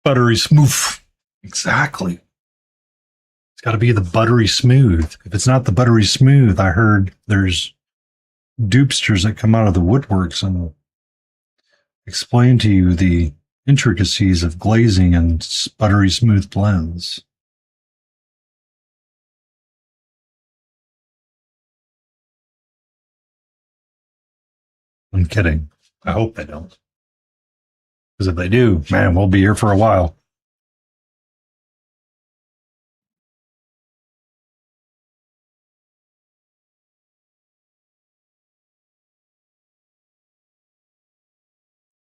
Buttery smooth. Exactly. It's got to be the buttery smooth. If it's not the buttery smooth, I heard there's dupesters that come out of the woodworks and explain to you the intricacies of glazing and buttery smooth blends. I'm kidding. I hope they don't. Because if they do, man, we'll be here for a while.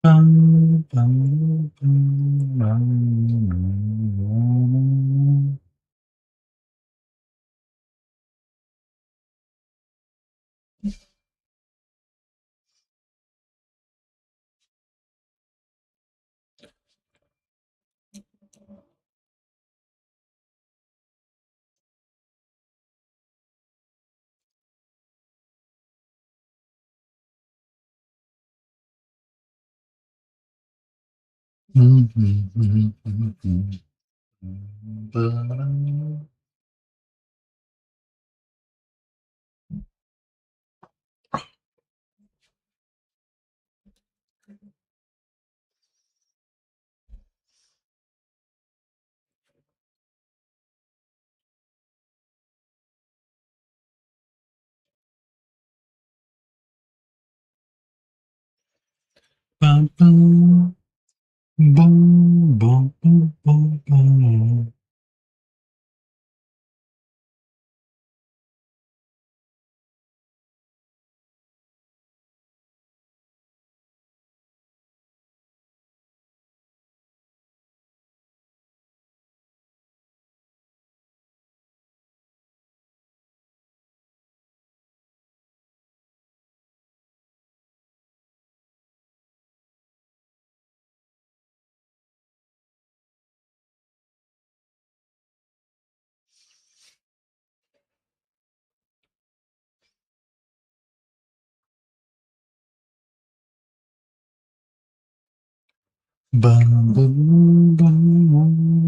Bum, bum, bum, bum. Bum, bum, bum, bum, bum, bum, bum. Bum, bum, bum.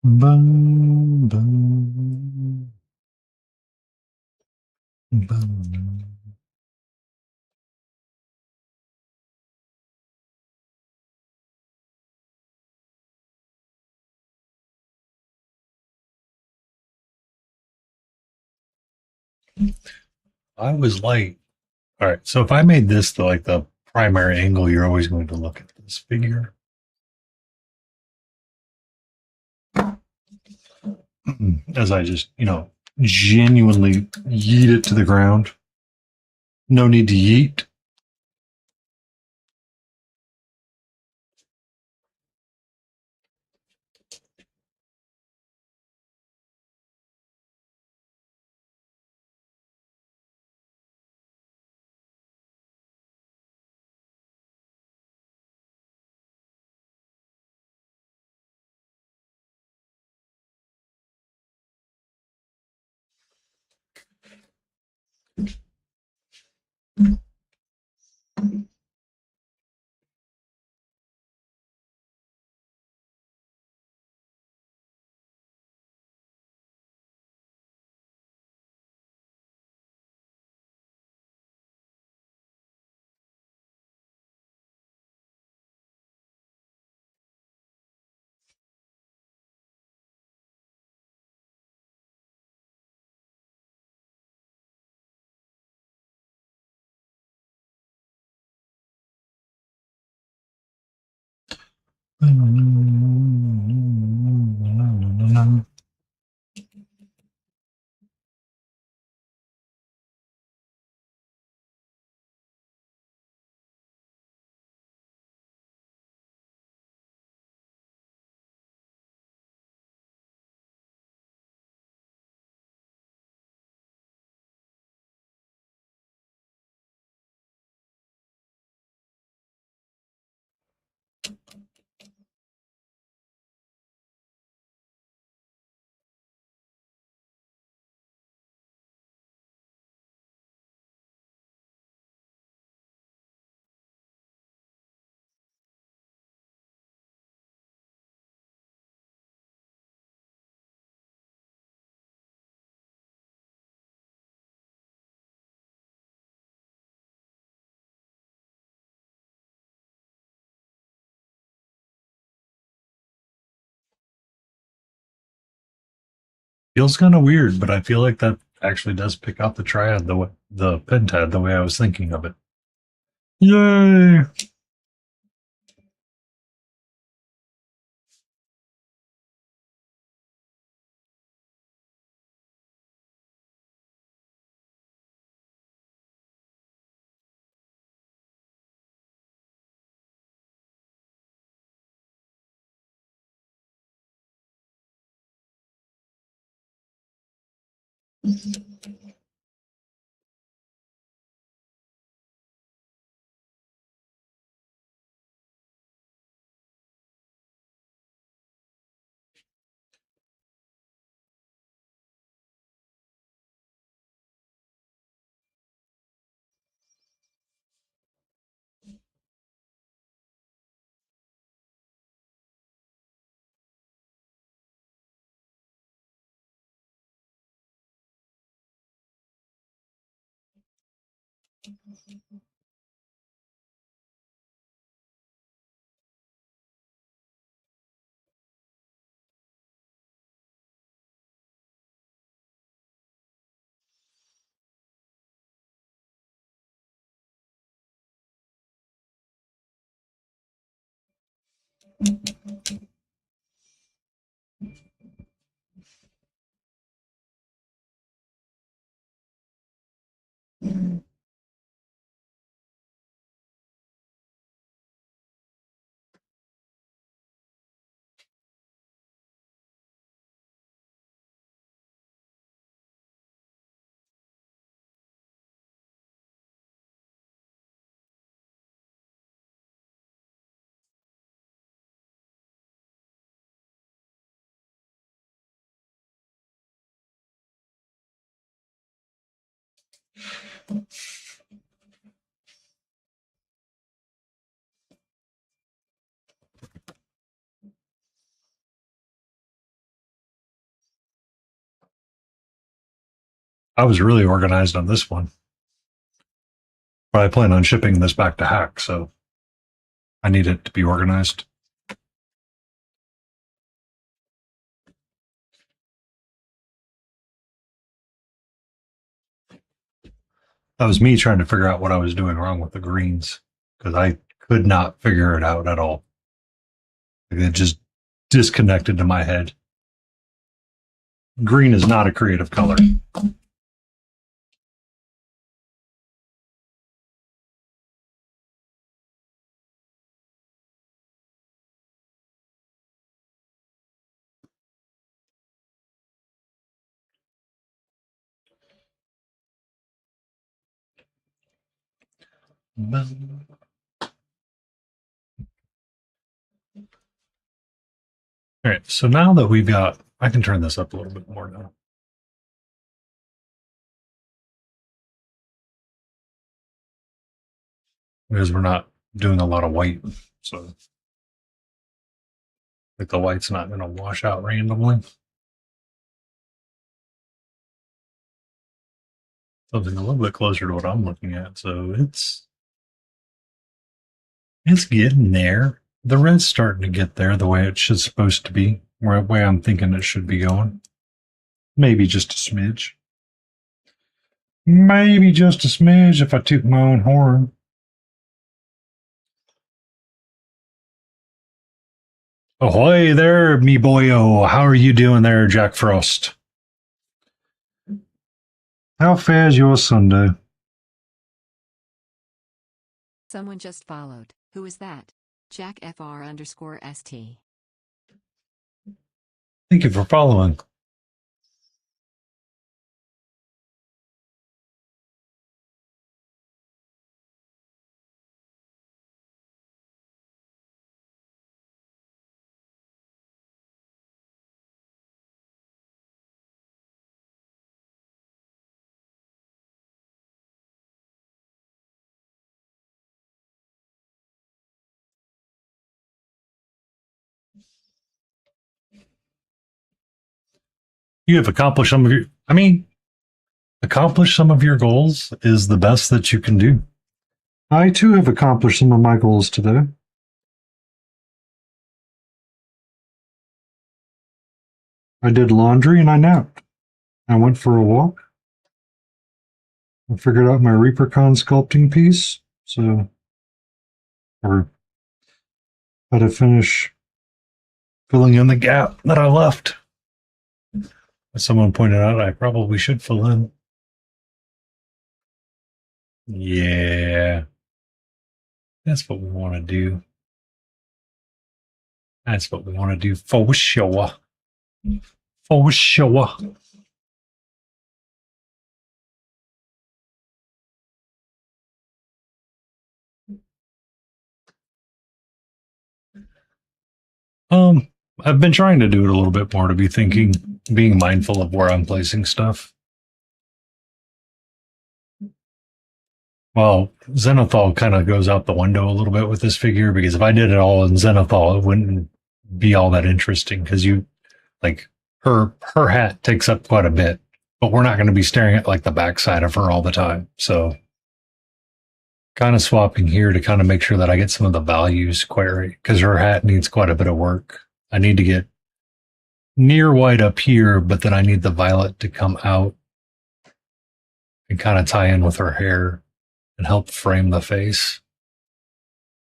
Bum, bum, bum. I was like, all right, so if I made this the primary angle, you're always going to look at this figure. As I just, genuinely yeet it to the ground. No need to yeet. Feels kind of weird, but I feel like that actually does pick out the triad, the pentad, the way I was thinking of it. Yay! I was really organized on this one, but I plan on shipping this back to Hack, so I need it to be organized. That was me trying to figure out what I was doing wrong with the greens because I could not figure it out at all. Like, it just disconnected to my head. Green is not a creative color. All right, so now that we've got, I can turn this up a little bit more now. Because we're not doing a lot of white, so like the white's not going to wash out randomly. Something a little bit closer to what I'm looking at, so it's getting there. The red's starting to get there the way it should supposed to be, the way I'm thinking it should be going. Maybe just a smidge. Maybe just a smidge if I toot my own horn. Ahoy there, me boyo. How are you doing there, Jack Frost? How fares your Sunday? Someone just followed. Who is that? Jack FR_ST. Thank you for following. You have accomplished some of your, accomplish some of your goals is the best that you can do. I too have accomplished some of my goals today. I did laundry and I napped. I went for a walk. I figured out my Reapercon sculpting piece. So, or how to finish filling in the gap that I left. As someone pointed out, I probably should fill in. Yeah. That's what we want to do. That's what we want to do for sure. For sure. I've been trying to do it a little bit more to be thinking, being mindful of where I'm placing stuff. Well, Zenithal kind of goes out the window a little bit with this figure because if I did it all in Zenithal, it wouldn't be all that interesting because you like her hat takes up quite a bit, but we're not going to be staring at like the backside of her all the time. So kind of swapping here to kind of make sure that I get some of the values quite right because her hat needs quite a bit of work. I need to get near white up here, but then I need the violet to come out and kind of tie in with her hair and help frame the face.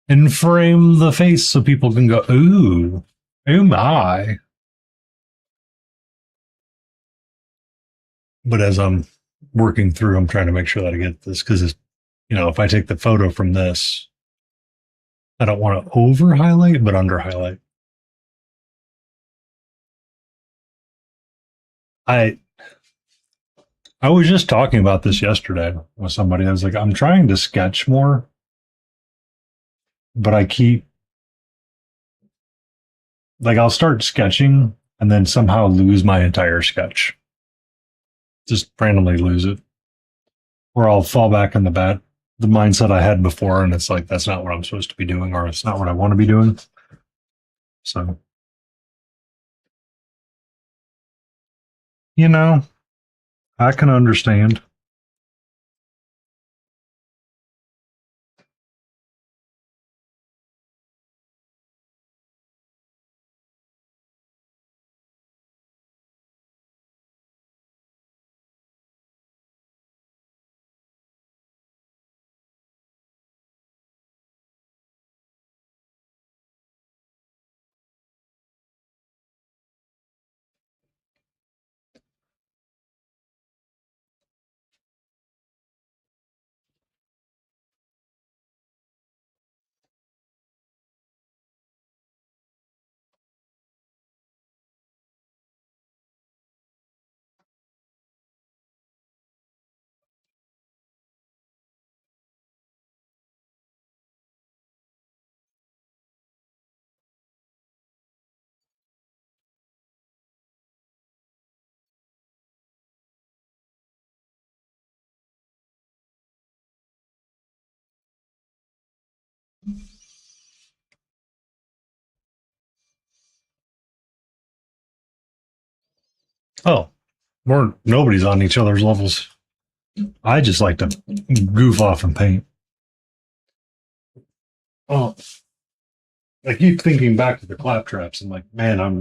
And frame the face so people can go, ooh, oh my. But as I'm working through, I'm trying to make sure that I get this because, if I take the photo from this, I don't want to over highlight, but under highlight. I was just talking about this yesterday with somebody. I was like, I'm trying to sketch more, but I keep like I'll start sketching and then somehow lose my entire sketch. Just randomly lose it. Or I'll fall back in the mindset I had before, and it's like that's not what I'm supposed to be doing, or it's not what I want to be doing. So I can understand. Oh, nobody's on each other's levels. I just like to goof off and paint. Oh, I keep thinking back to the claptraps. I'm like, man, I'm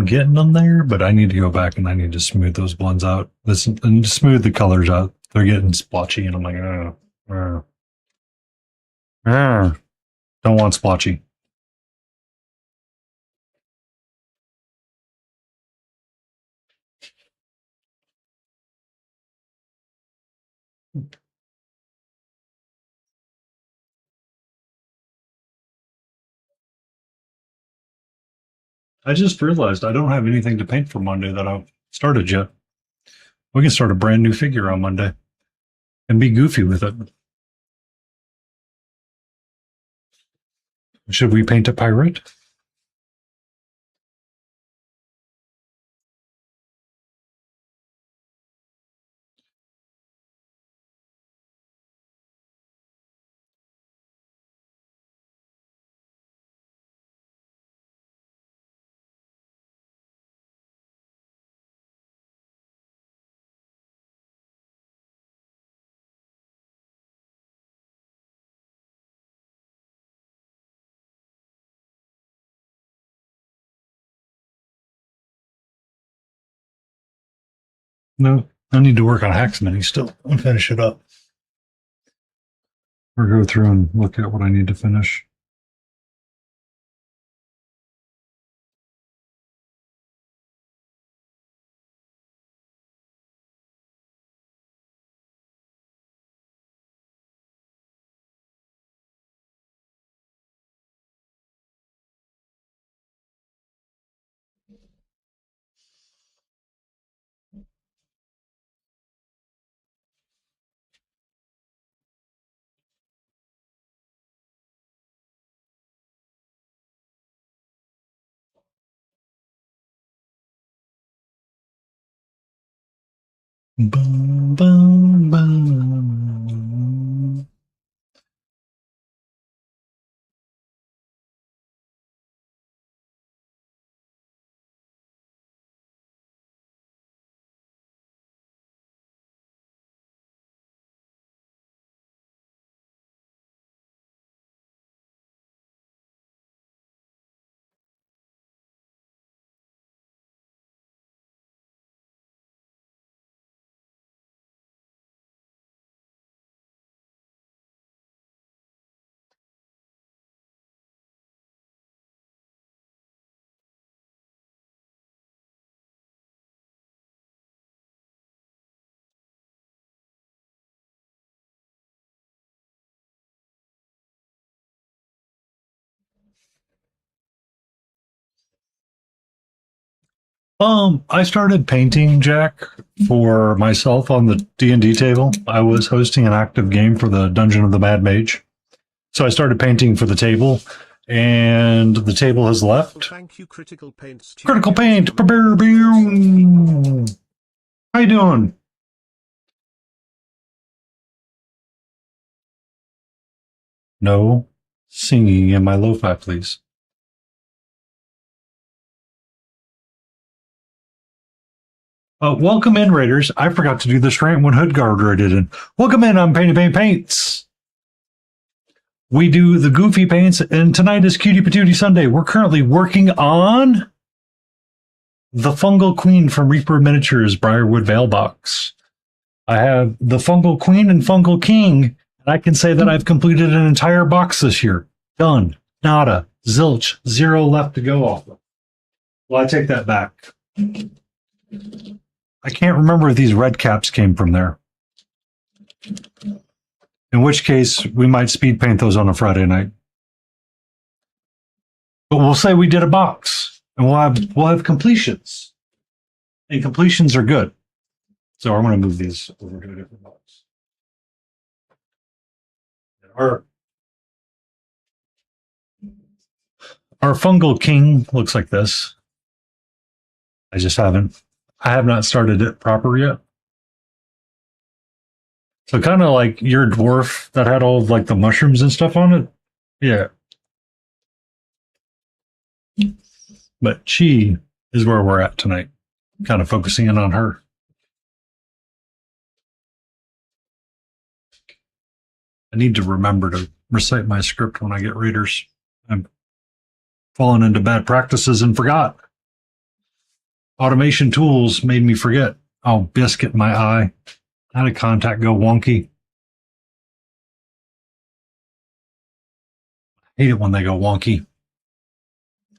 getting them there, but I need to go back and I need to smooth those blends out. Listen, and smooth the colors out. They're getting splotchy, and I'm like, don't want splotchy. I just realized I don't have anything to paint for Monday that I've started yet. We can start a brand new figure on Monday and be goofy with it. Should we paint a pirate? No, I need to work on Hacksmithing still and finish it up. Or go through and look at what I need to finish. Boom, boom, boom. I started painting, Jack, for myself on the D&D table. I was hosting an active game for the Dungeon of the Mad Mage. So I started painting for the table, and the table has left. Thank you, Critical Paint. Critical Paint! How you doing? No singing in my lo-fi, please. Welcome in, Raiders. I forgot to do this rant when Hoodguard raided in. Welcome in on Paint Paints. We do the goofy paints, and tonight is Cutie Patootie Sunday. We're currently working on the Fungal Queen from Reaper Miniatures Briarwood Veil Box. I have the Fungal Queen and Fungal King, and I can say that I've completed an entire box this year. Done. Nada. Zilch. 0 left to go off of. Well, I take that back. I can't remember if these red caps came from there. In which case, we might speed paint those on a Friday night. But we'll say we did a box, and we'll have completions. And completions are good. So I'm going to move these over to a different box. Our Fungal King looks like this. I have not started it proper yet. So kind of like your dwarf that had all of like the mushrooms and stuff on it. Yeah. But she is where we're at tonight. Kind of focusing in on her. I need to remember to recite my script when I get readers. I'm fallen into bad practices and forgot. Automation tools made me forget. Oh, biscuit in my eye. How did contact go wonky? Hate it when they go wonky.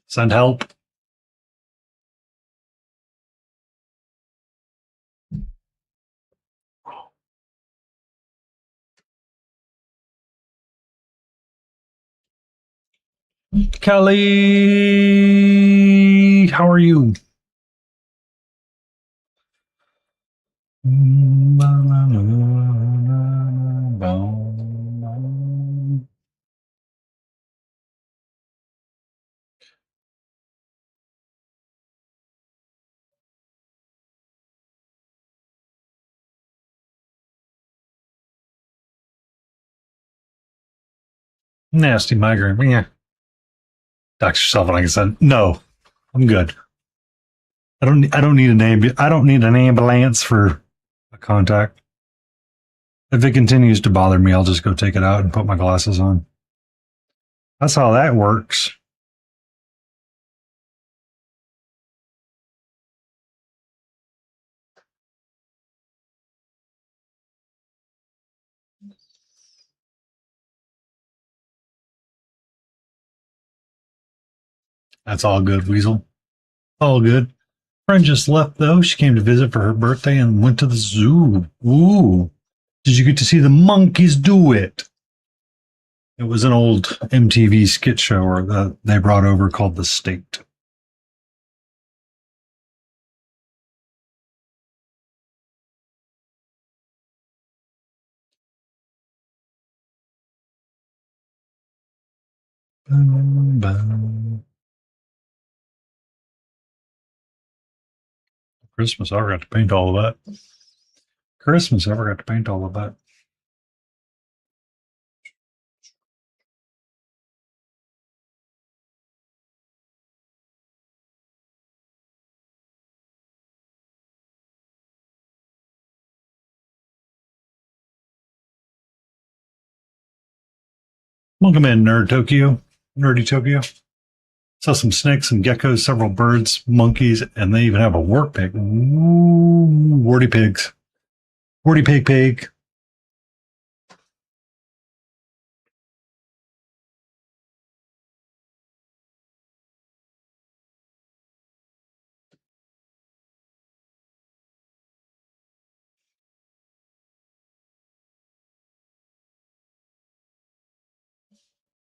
Send help. Kelly, how are you? Nasty migraine. Yeah. Dox yourself, like I said. No, I'm good. I don't need I don't need an ambulance for a contact. If it continues to bother me, I'll just go take it out and put my glasses on. That's how that works. That's all good, Weasel. All good. Friend just left though. She came to visit for her birthday and went to the zoo. Ooh. Did you get to see the monkeys do it? It was an old MTV skit show that they brought over called The State. Christmas, I forgot to paint all of that. Christmas, I forgot to paint all of that. Welcome in, Nerd Tokyo. Nerdy Tokyo. Saw some snakes, some geckos, several birds, monkeys, and they even have a wart pig. Ooh, warty pigs. Warty pig pig.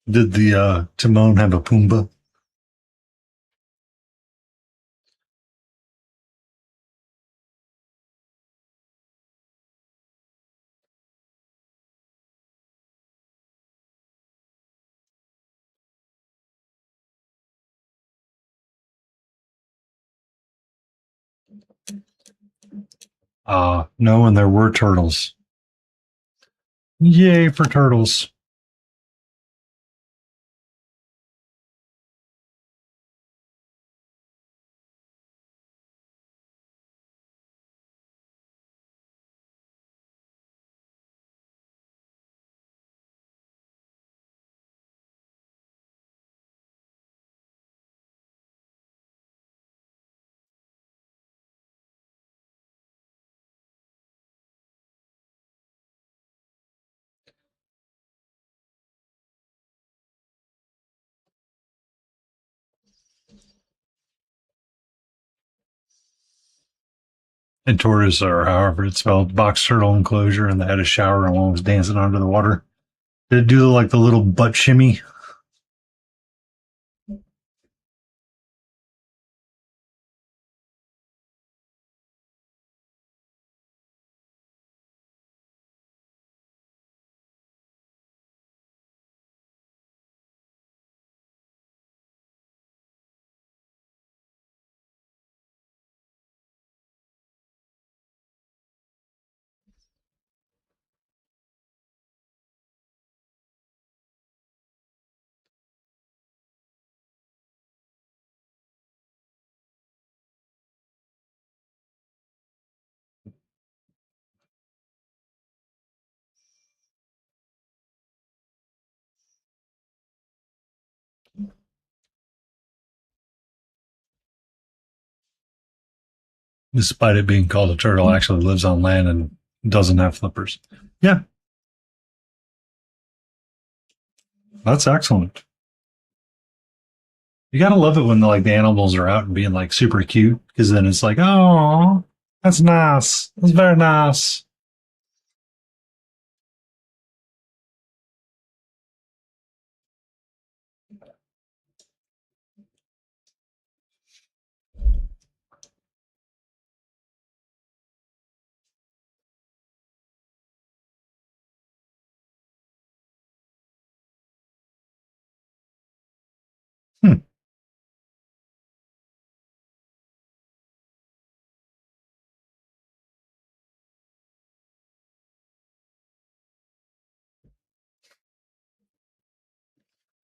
Did the Timon have a Pumbaa? No, and there were turtles. Yay for turtles. And tortoise, or however it's spelled, box turtle enclosure, and they had a shower and one was dancing under the water. Did it do like the little butt shimmy? Despite it being called a turtle, actually lives on land and doesn't have flippers. Yeah, that's excellent. You gotta love it when like the animals are out and being like super cute, because then it's like, oh, that's nice. That's very nice. Hmm.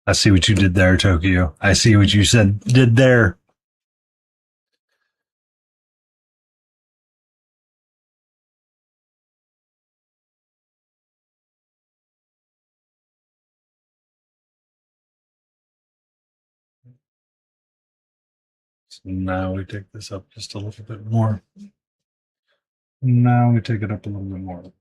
I see what you did there, Tokyo. I see what you did there. So now we take this up just a little bit more. Now we take it up a little bit more.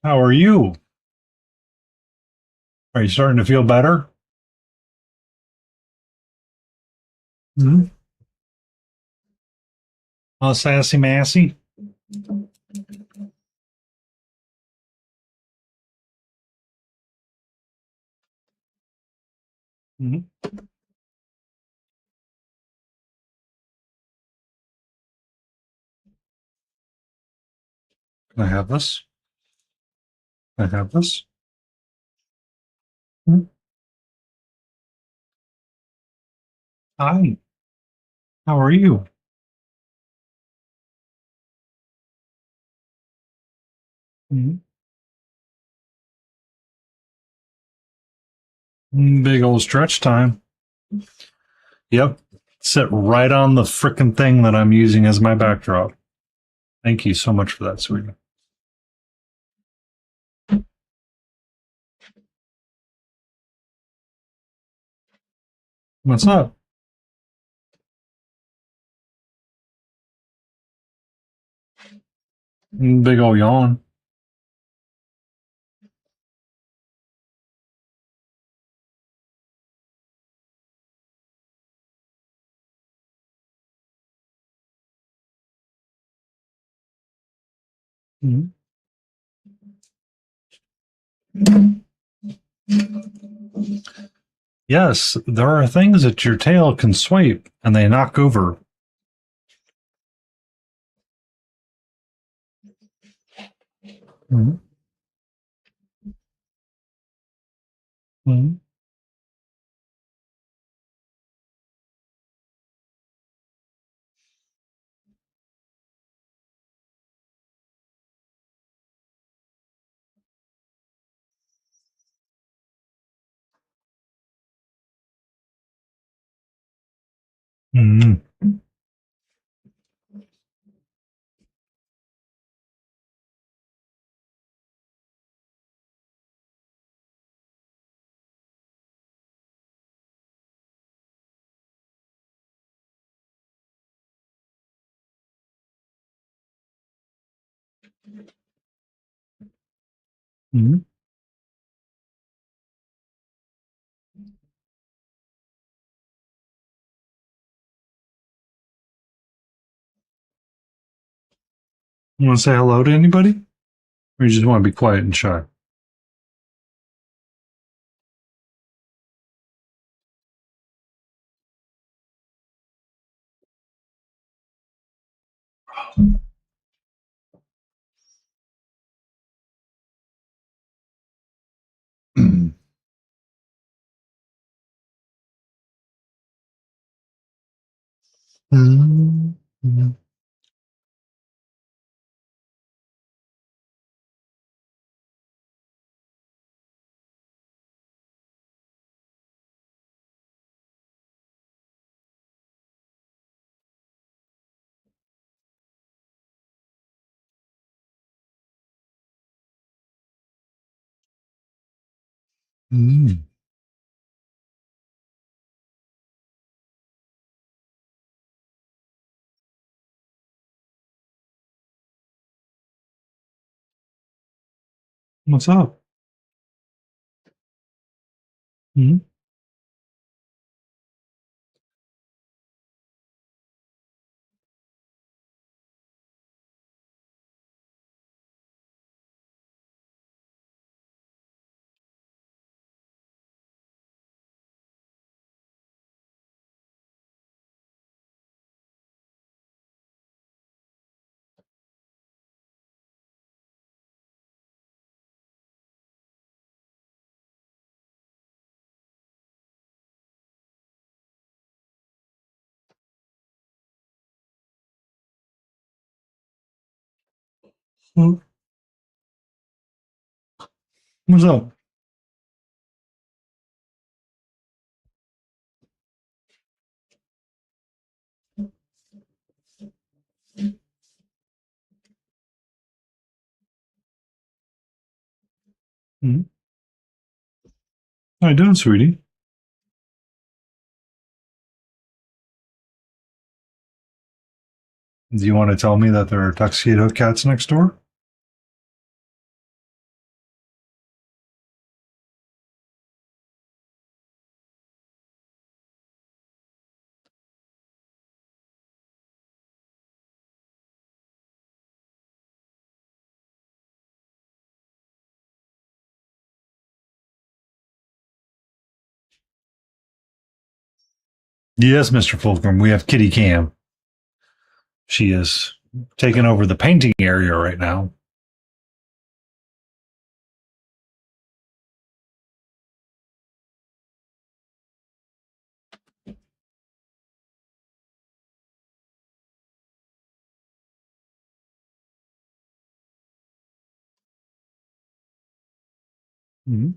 How are you? Are you starting to feel better? Mm-hmm. Oh, sassy massy. Mm-hmm. Can I have this? Can I have this? Mm-hmm. Hi. How are you? Mm-hmm. Big old stretch time. Yep. Sit right on the frickin' thing that I'm using as my backdrop. Thank you so much for that, sweetie. What's up? Big old yawn. Mhm. Yes, there are things that your tail can swipe and they knock over. Mhm. Mhm. Mhm. Mhm. You want to say hello to anybody? Or you just want to be quiet and shy? What's up? Mhm. What's up? Mhm. How you doing, sweetie? Do you want to tell me that there are tuxedo cats next door? Yes, Mr. Fulcrum. We have Kitty Cam. She is taking over the painting area right now. Mhm.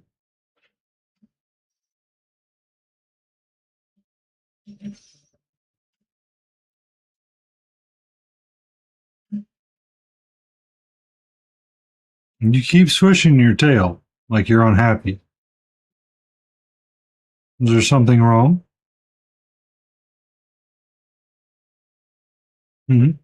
And you keep swishing your tail like you're unhappy. Is there something wrong? Mhm.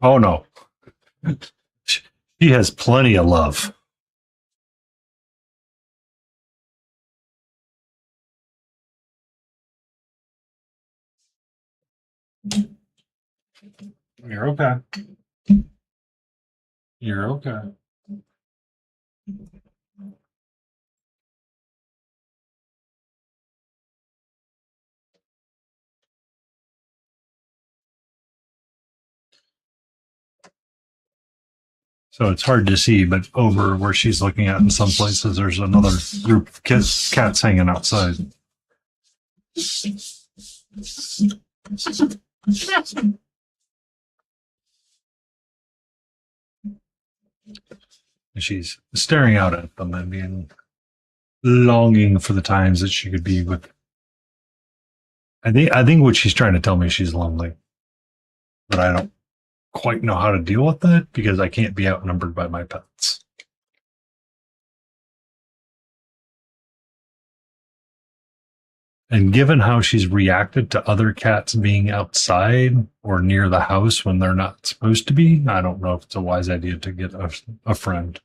Oh, no. She has plenty of love. You're okay. You're okay. So it's hard to see, but over where she's looking at in some places, there's another group of cats hanging outside. And she's staring out at them and being longing for the times that she could be with. I think what she's trying to tell me is she's lonely, but I don't quite know how to deal with that because I can't be outnumbered by my pets. And given how she's reacted to other cats being outside or near the house when they're not supposed to be, I don't know if it's a wise idea to get a friend.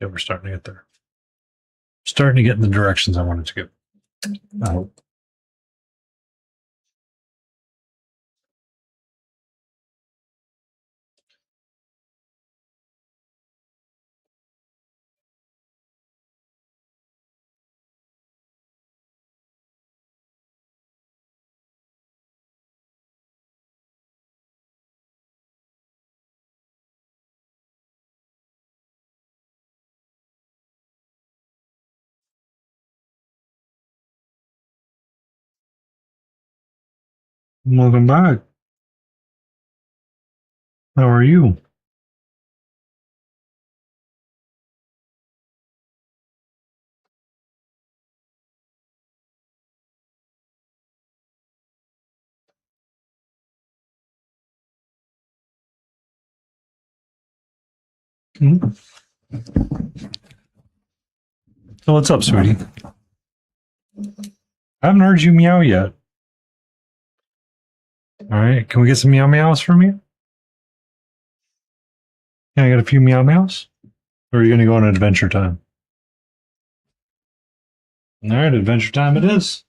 Yeah, we're starting to get there. Starting to get in the directions I wanted to go. I hope. Welcome back. How are you? Hmm? So what's up, sweetie? I haven't heard you meow yet. All right, can we get some meow meows from you? Can I get a few meow meows? Or are you going to go on adventure time? All right, adventure time it is.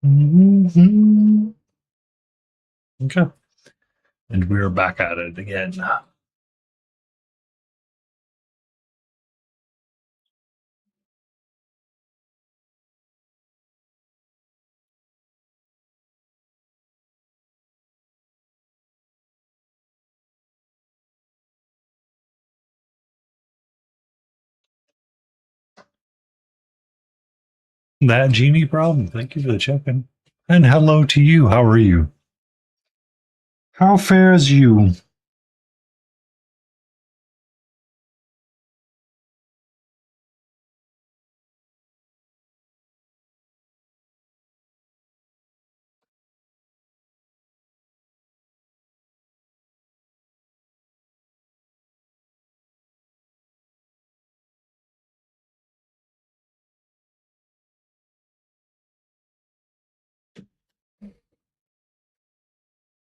Mhm. Okay. And we're back at it again. That genie problem. Thank you for the check-in. And hello to you. How are you? How fares you?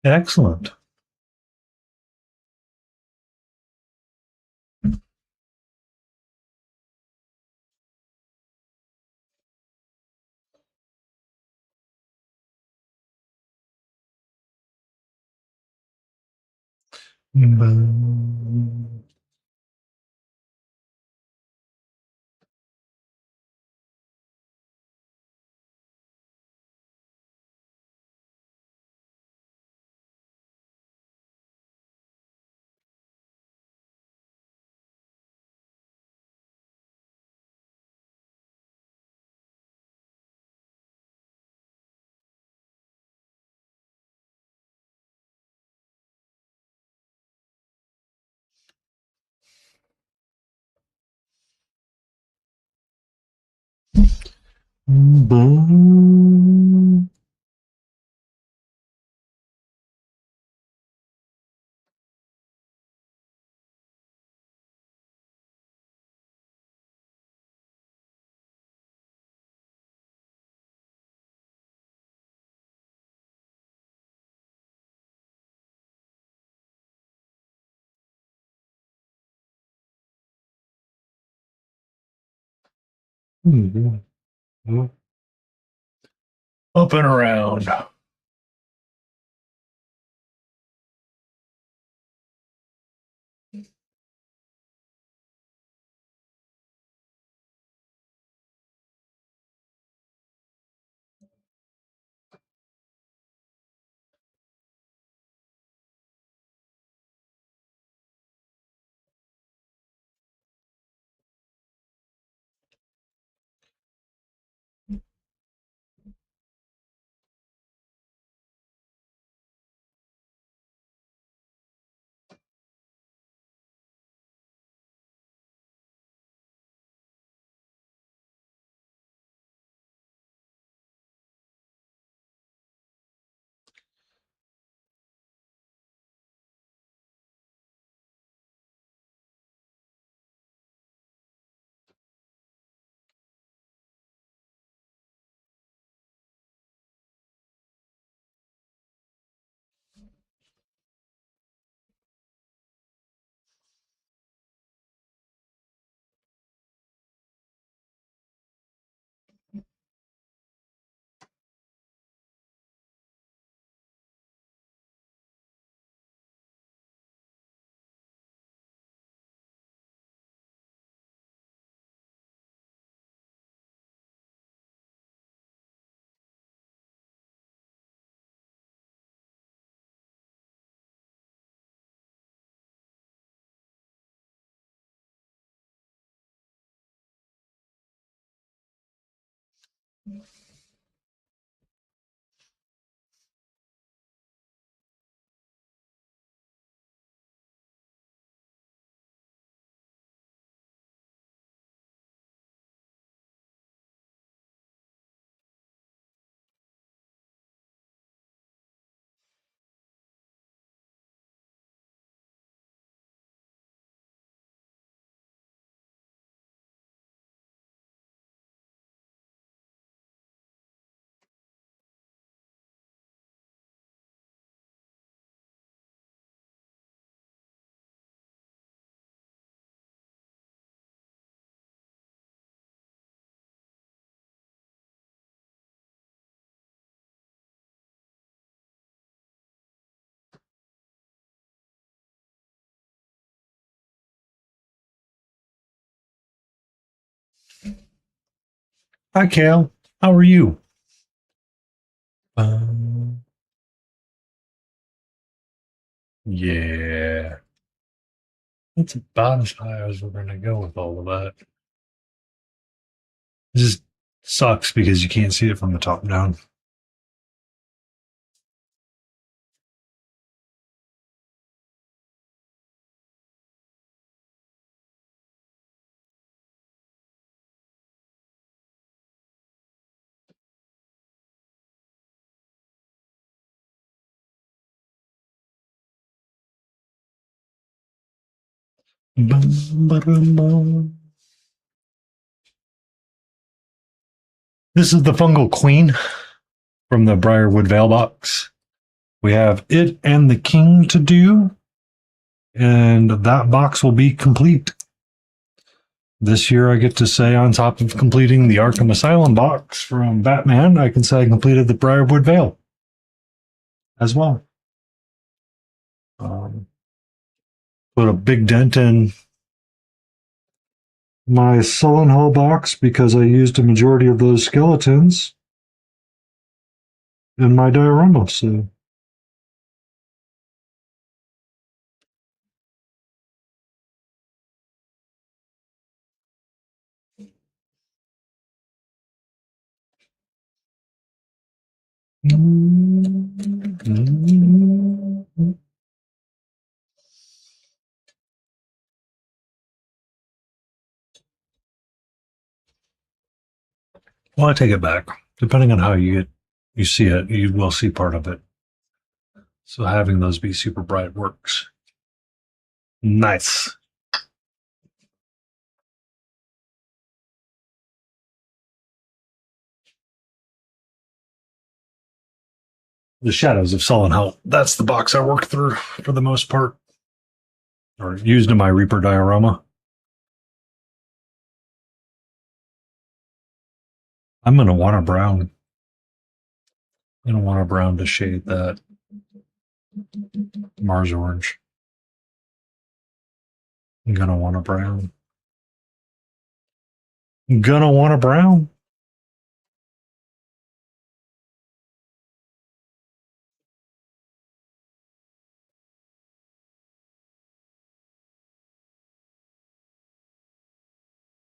Excellent. Boom. Up and around. Hi, Cal. How are you? Yeah. That's about as high as we're going to go with all of that. It just sucks because you can't see it from the top down. Bum, ba-dum, bum. This is the Fungal Queen from the Briarwood Veil box. We have it and the king to do, and that box will be complete. This year, I get to say, on top of completing the Arkham Asylum box from Batman, I can say I completed the Briarwood Vale as well. Put a big dent in my Sullen Hall box because I used a majority of those skeletons in my diorama. So well, I take it back. Depending on how you see it, you will see part of it. So having those be super bright works. Nice. The Shadows of Sullen Hell. That's the box I worked through for the most part, or used in my Reaper diorama. I'm going to want a brown. I'm going to want a brown to shade that Mars orange. I'm going to want a brown. I'm going to want a brown.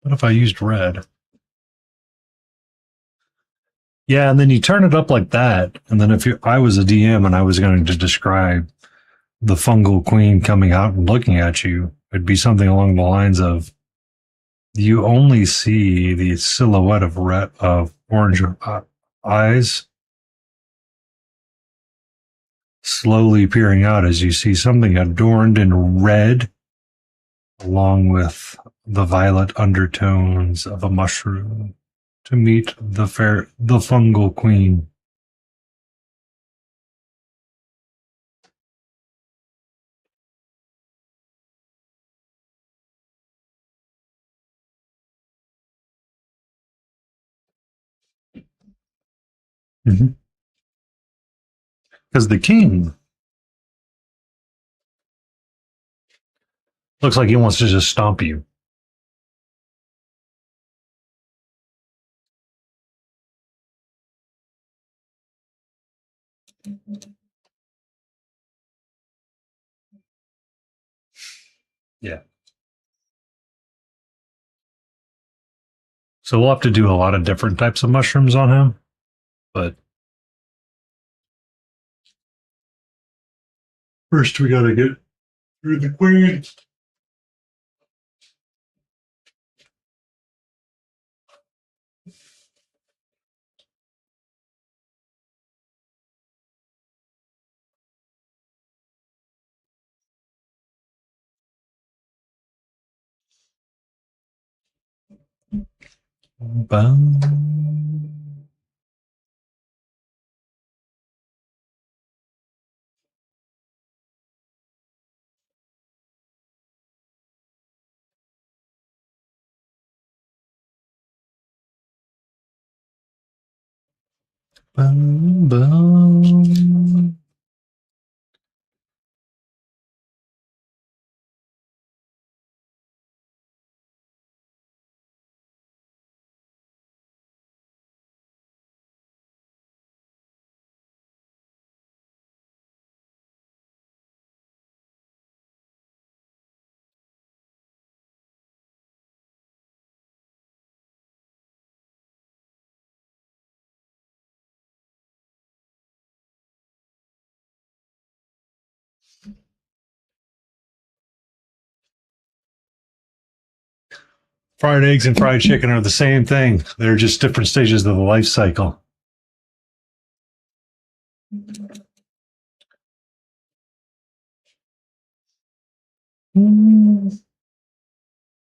What if I used red? Yeah, and then you turn it up like that, and then if I was a DM and I was going to describe the fungal queen coming out and looking at you, it'd be something along the lines of, you only see the silhouette of red, of orange eyes slowly peering out as you see something adorned in red, along with the violet undertones of a mushroom, to meet the fungal queen. Because the king looks like he wants to just stomp you. Yeah. So we'll have to do a lot of different types of mushrooms on him, but first we gotta get through the queen. Bum. Bum, bum. Fried eggs and fried chicken are the same thing. They're just different stages of the life cycle.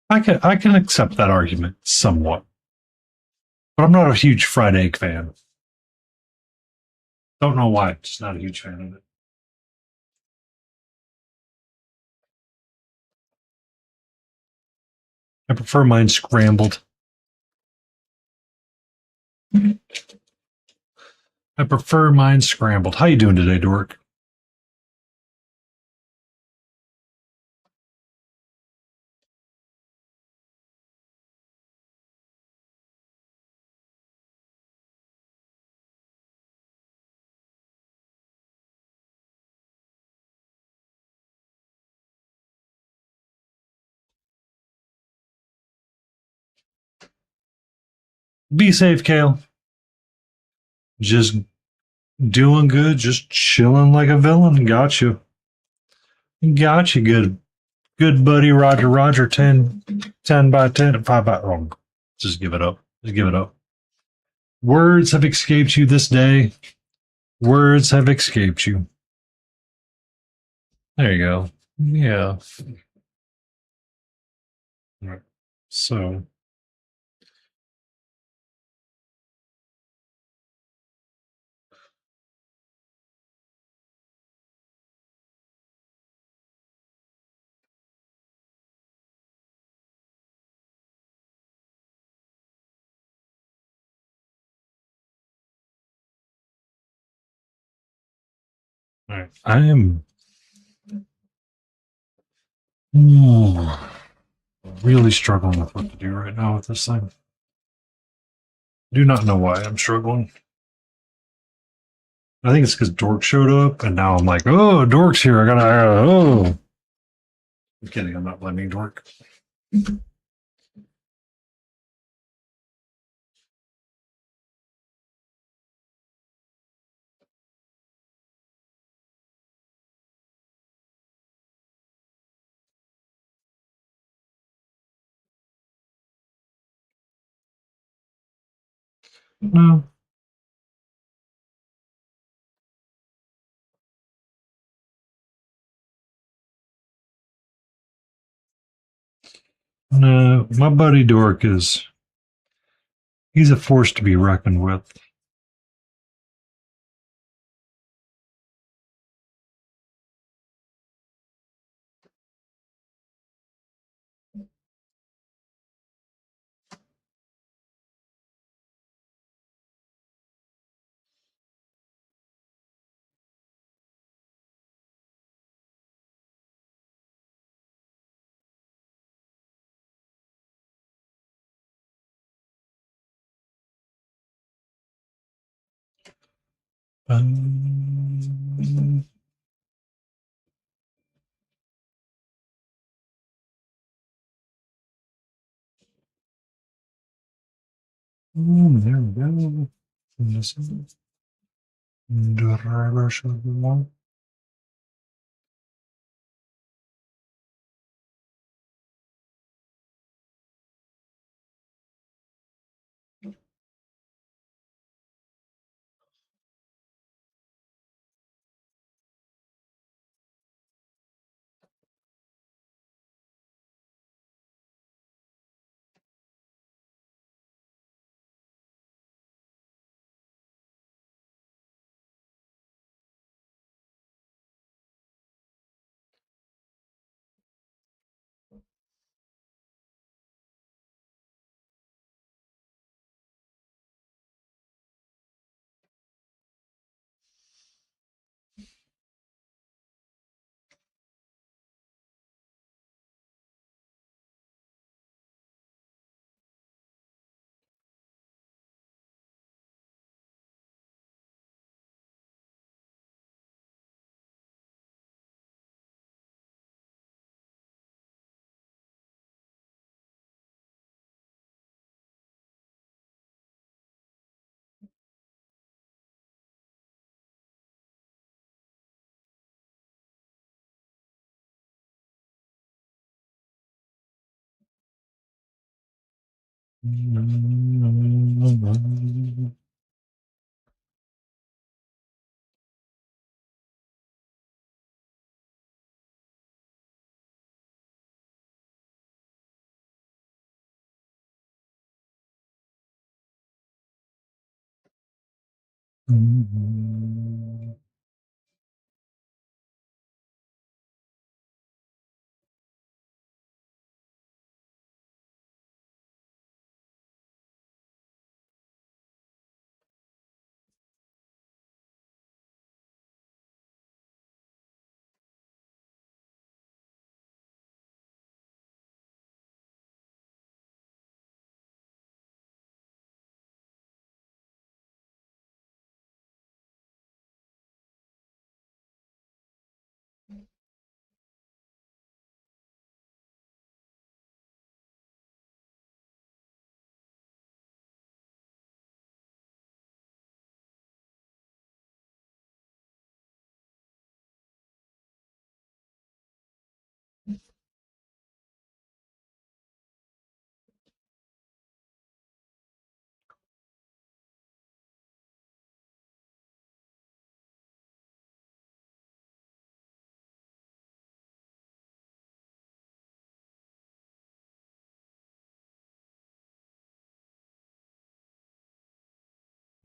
I can accept that argument somewhat, but I'm not a huge fried egg fan. Don't know why. Just not a huge fan of it. I prefer mine scrambled. I prefer mine scrambled. How you doing today, Dork? Be safe, Kale. Just doing good, just chilling like a villain. Got you. Got you, good buddy Roger. Roger, 10 by 10, 5 by wrong. Just give it up. Just give it up. Words have escaped you this day. Words have escaped you. There you go. Yeah. Right. So, all right. I am really struggling with what to do right now with this thing. Do not know why I'm struggling. I think it's because Dork showed up, and now I'm like, oh, Dork's here. Oh. I'm kidding. I'm not blaming Dork. No. No. My buddy Dork he's a force to be reckoned with. Um, there we go. Driver should be one.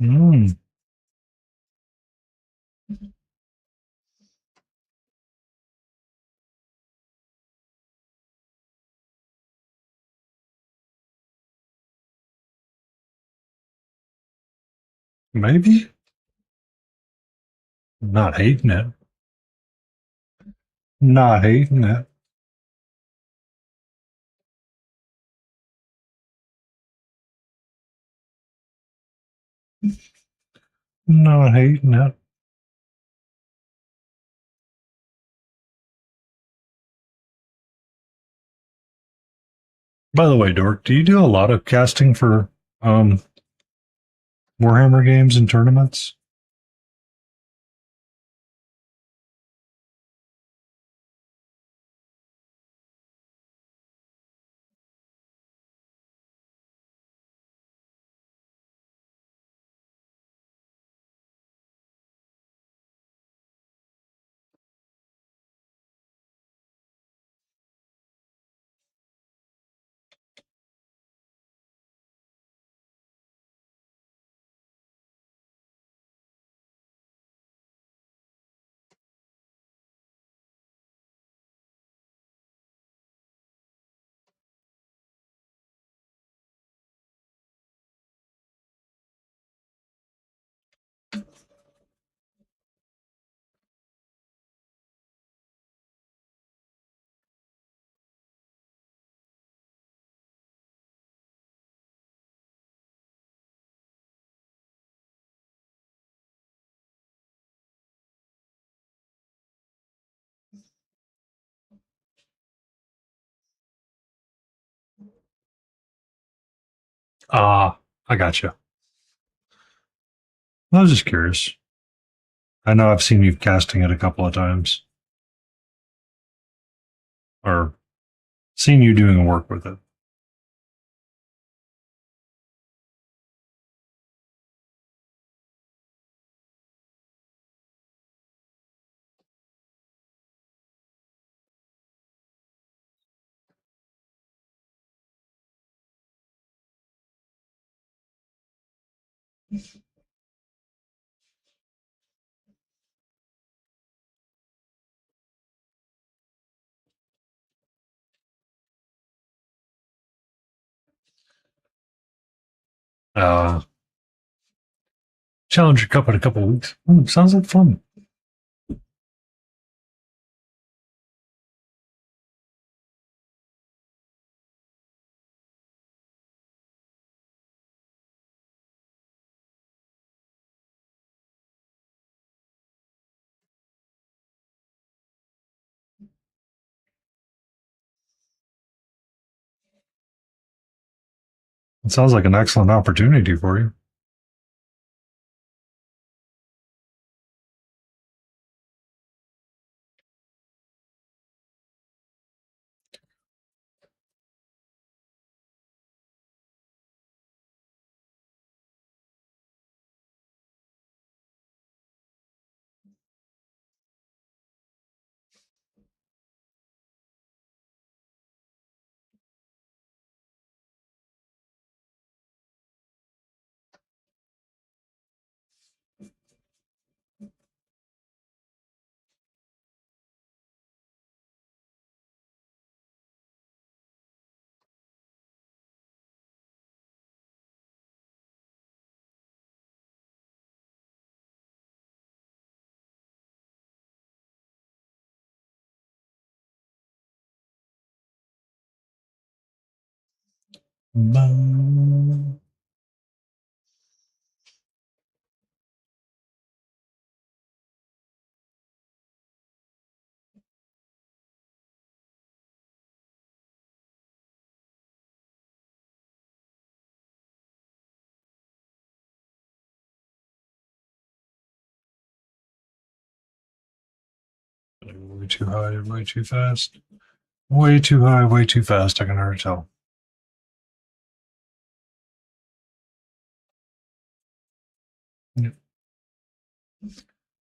Mm. Maybe. Not hating it. Not hating it. Not hating it. By the way, Dork, do you do a lot of casting for um Warhammer games and tournaments? Ah, I gotcha. I was just curious. I know I've seen you casting it a couple of times, or seen you doing work with it. Uh, Challenger Cup in a couple of weeks. Sounds like fun. It sounds like an excellent opportunity for you. Way too high, way too fast. Way too high, way too fast. I can already tell.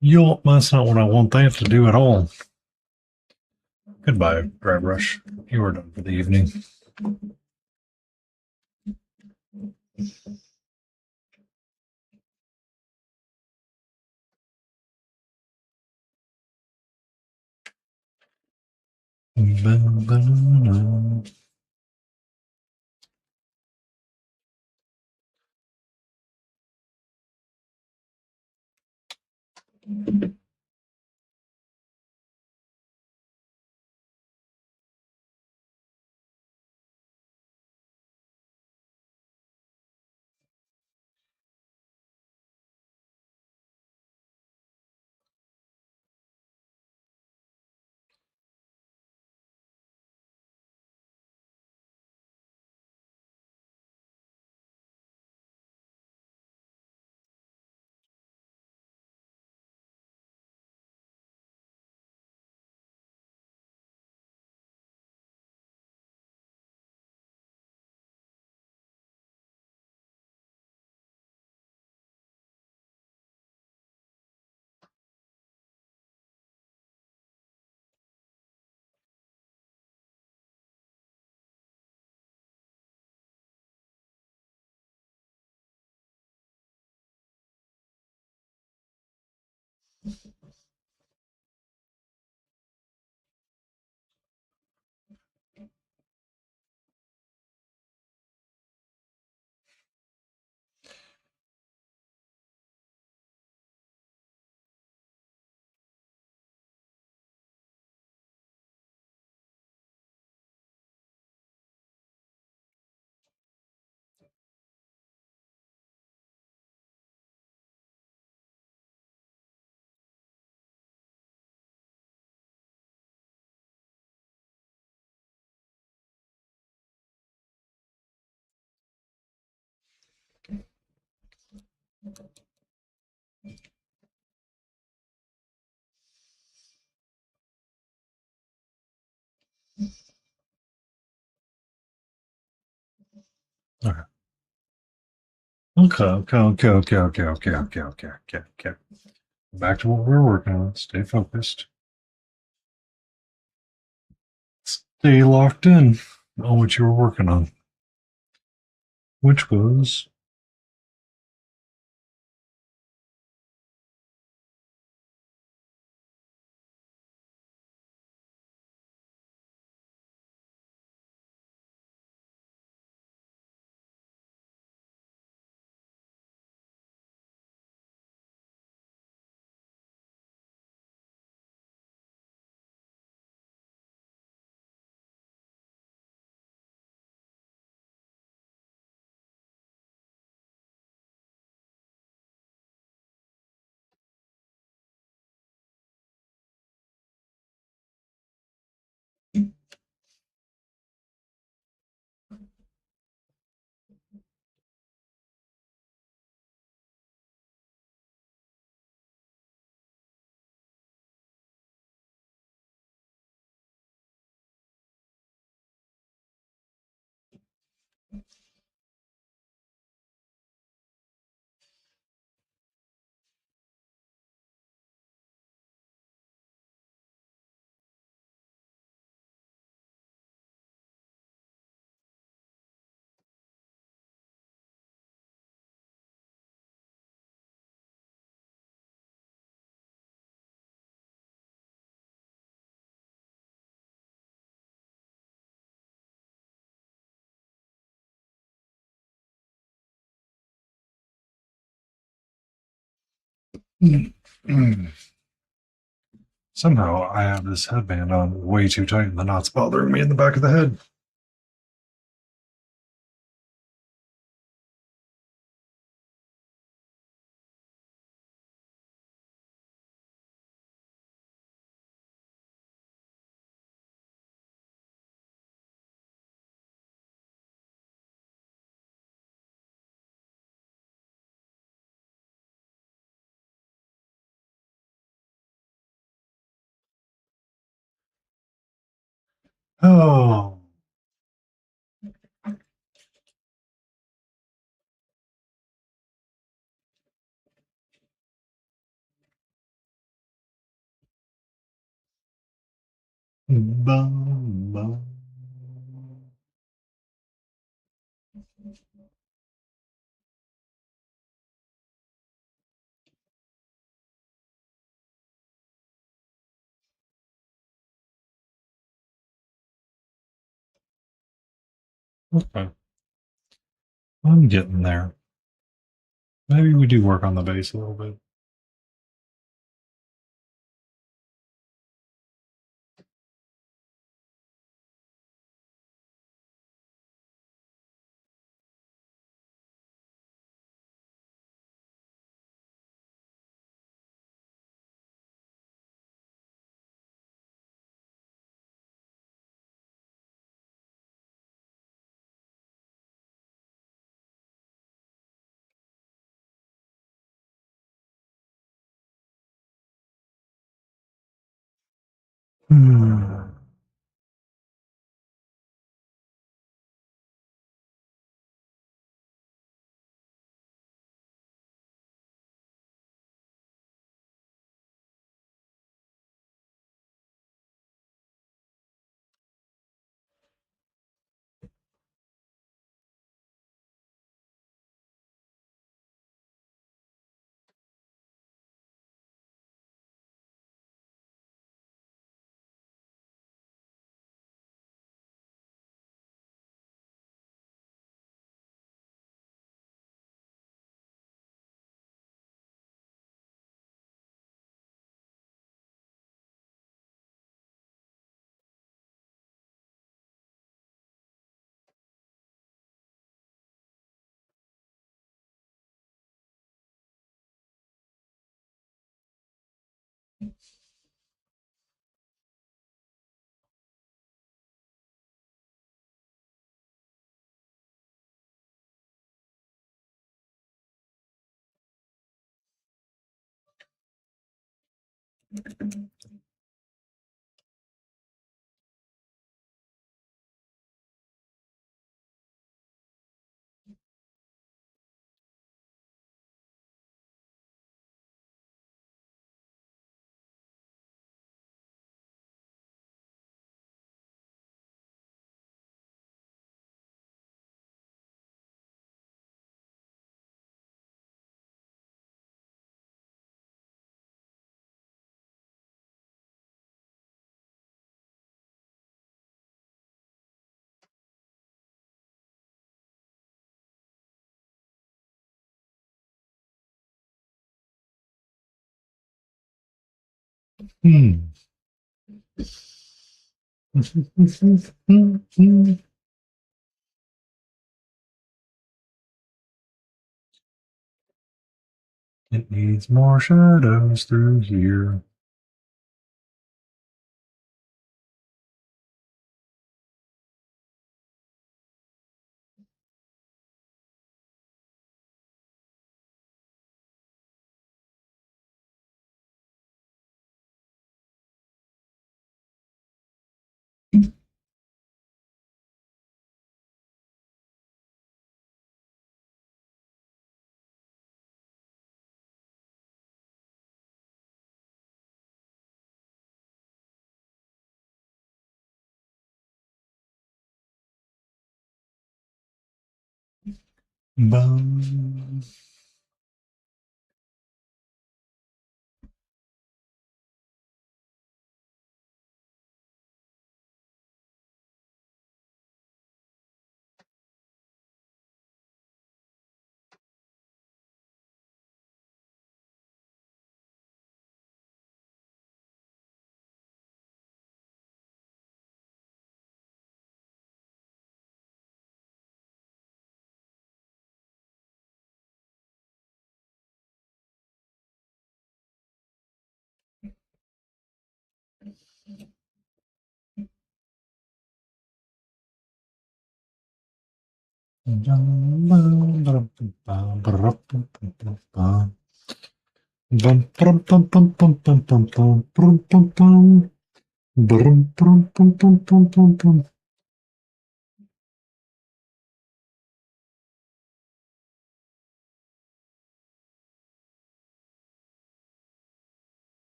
Yup, that's not what I want that to do at all. Goodbye, dry brush. You are done for the evening. Okay. Okay. Back to what we're working on. Stay focused. Stay locked in on what you were working on, which was somehow I have this headband on way too tight and the knot's bothering me in the back of the head. Oh. Bum, bum. Okay. I'm getting there. Maybe we do work on the base a little bit. Hmm. Hmm. It needs more shadows through here. Bum.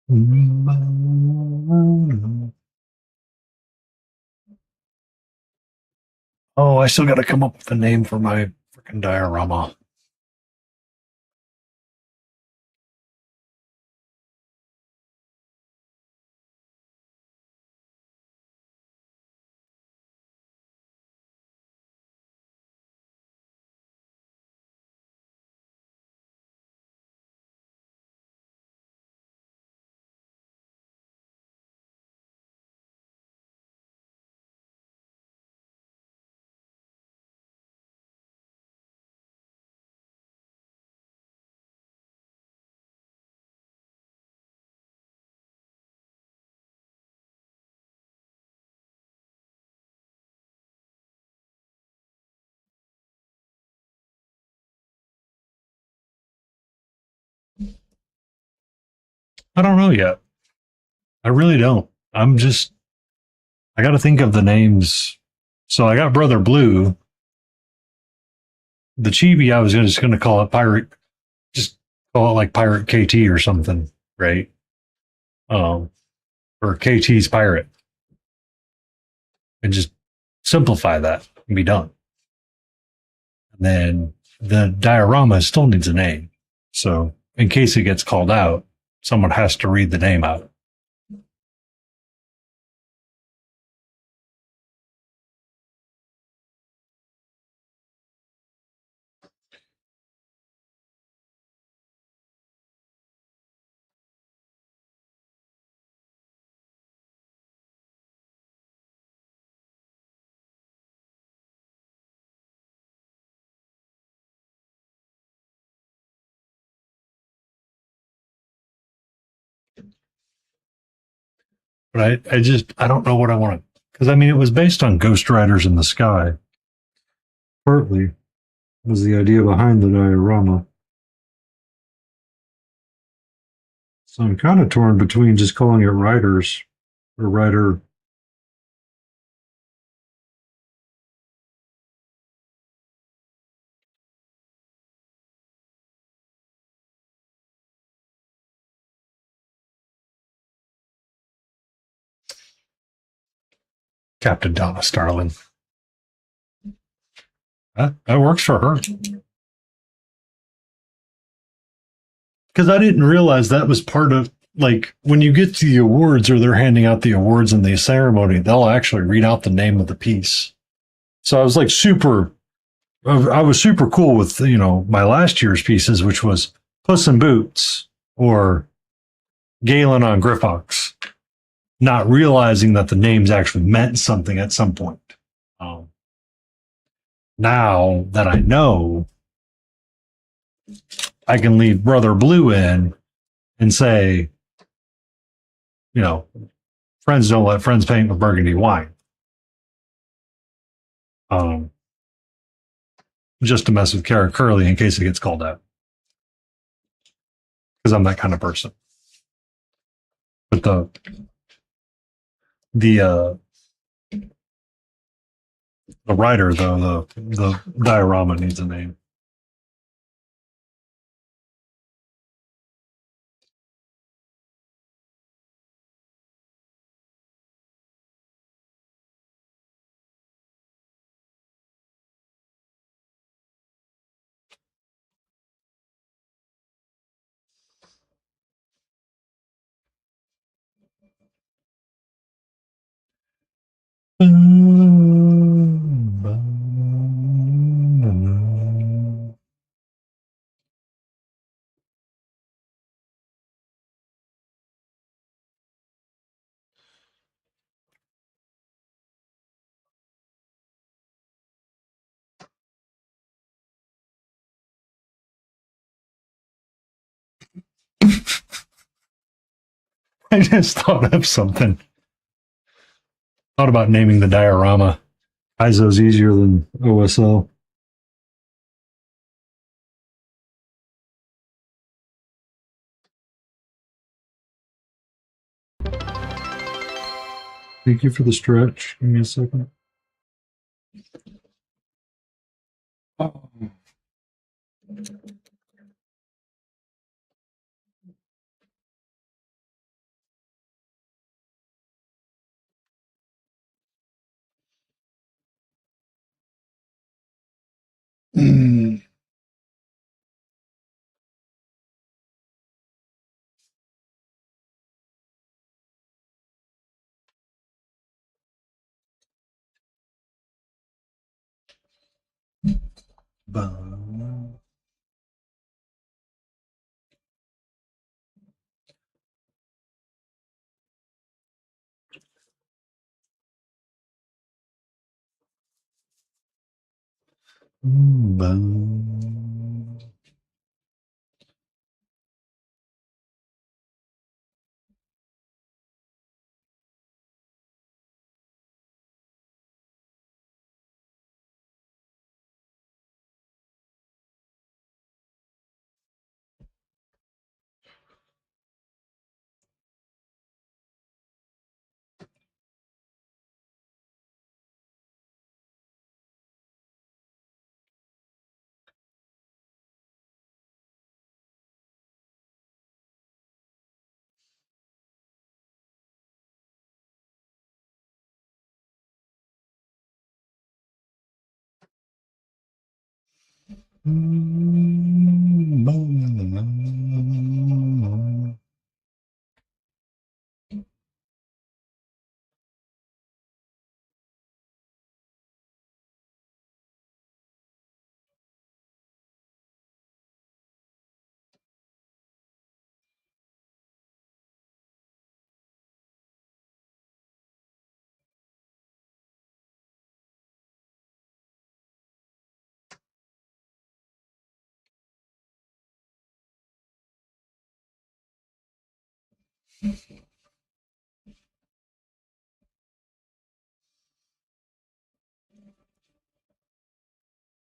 Oh, I still got to come up with a name for my freaking diorama. I don't know yet. I really don't. I got to think of the names. So I got Brother Blue. The chibi, I was just going to call it Pirate, just call it like Pirate KT or something, right? Um, or KT's Pirate, and just simplify that and be done. And then the diorama still needs a name. So in case it gets called out, someone has to read the name out. But I don't know what I want to, because I mean, it was based on Ghost Riders in the Sky. Partly was the idea behind the diorama. So I'm kind of torn between just calling it Riders or Rider. Captain Donna Starlin. That works for her. Because I didn't realize that was part of, like, when you get to the awards or they're handing out the awards in the ceremony, they'll actually read out the name of the piece. So I was like I was super cool with, my last year's pieces, which was Puss in Boots or Galen on Griffox, not realizing that the names actually meant something at some point. Um, Now that I know, I can leave Brother Blue in and say, you know, friends don't let friends paint with burgundy wine. Um, just to mess with Kara Curley in case it gets called out. Because I'm that kind of person. But the the writer though, the diorama needs a name. I just thought of something. Thought about naming the diorama. ISO's easier than OSL. Thank you for the stretch. Give me a second. Oh. Mm. Bum. Bum. Bum.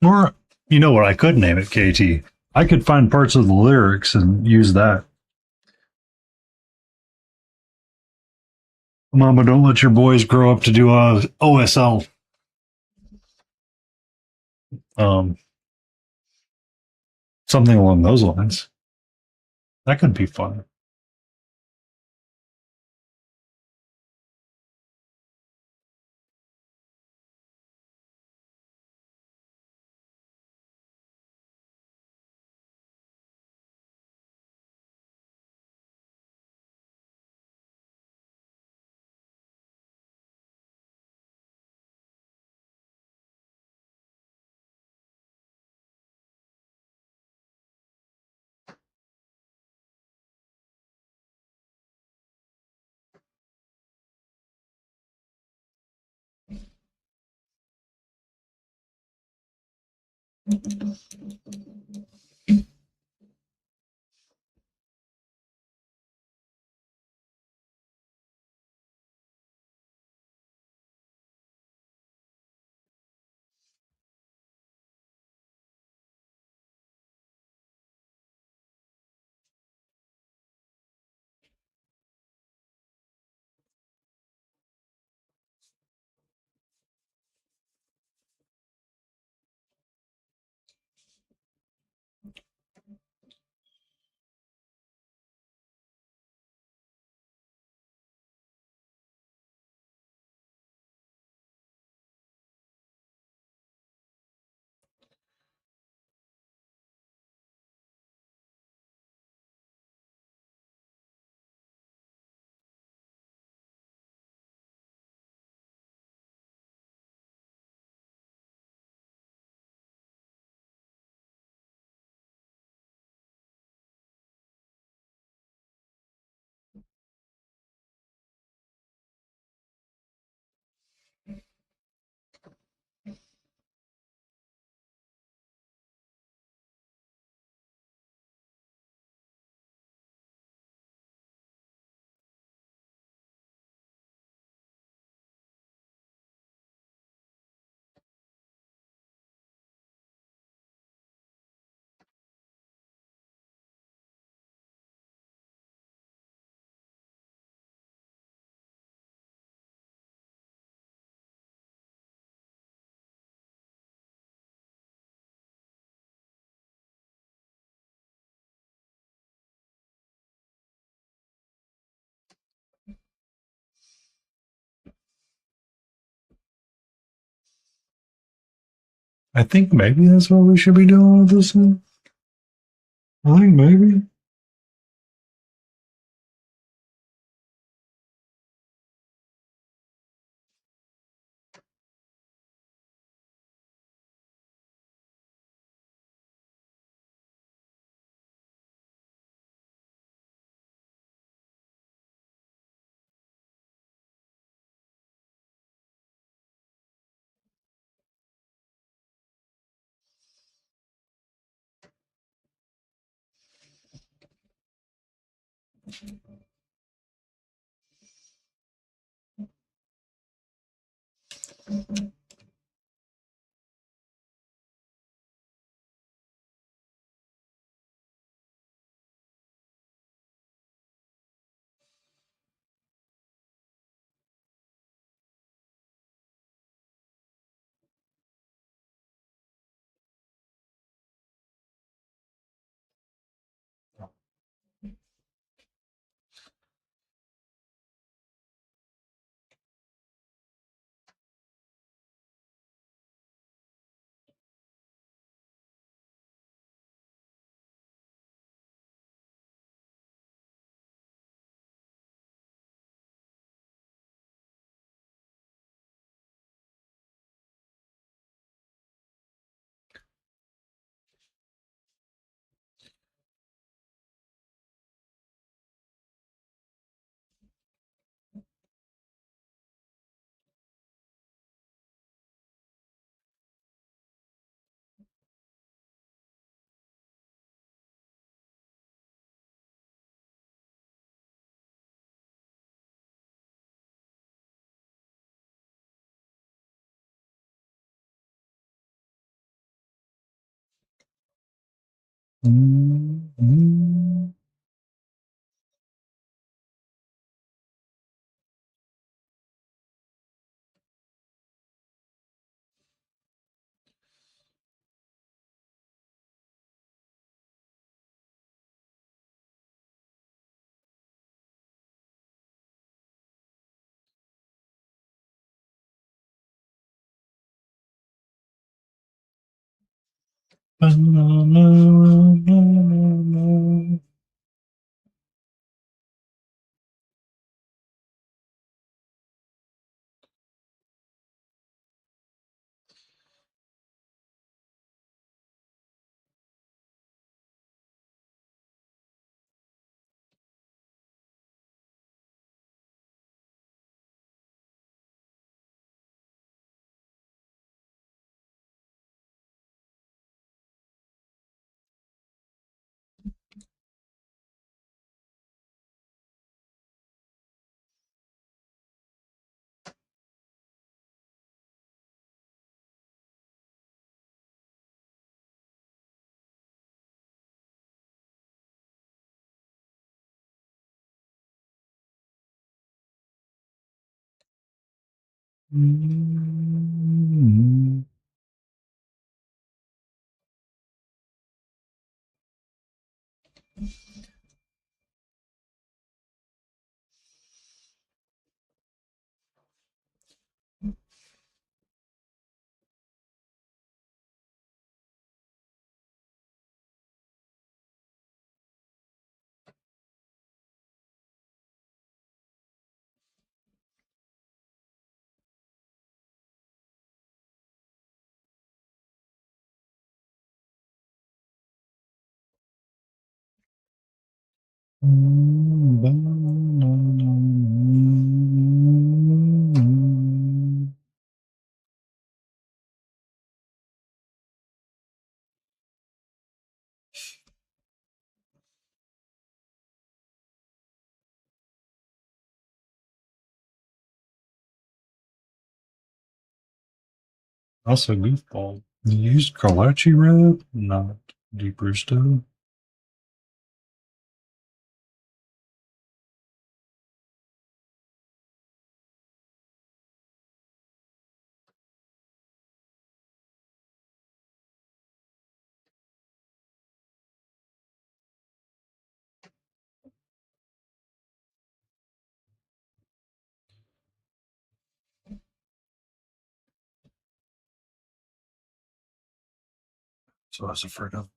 Or, you know what I could name it, KT? I could find parts of the lyrics and use that. Mama, don't let your boys grow up to do OSL. Um, Something along those lines. That could be fun. I think maybe that's what we should be doing with this one. I think maybe. Mm-hmm. Also, goofball. You used Kolache Red, not Deep Rooster. So I was afraid of.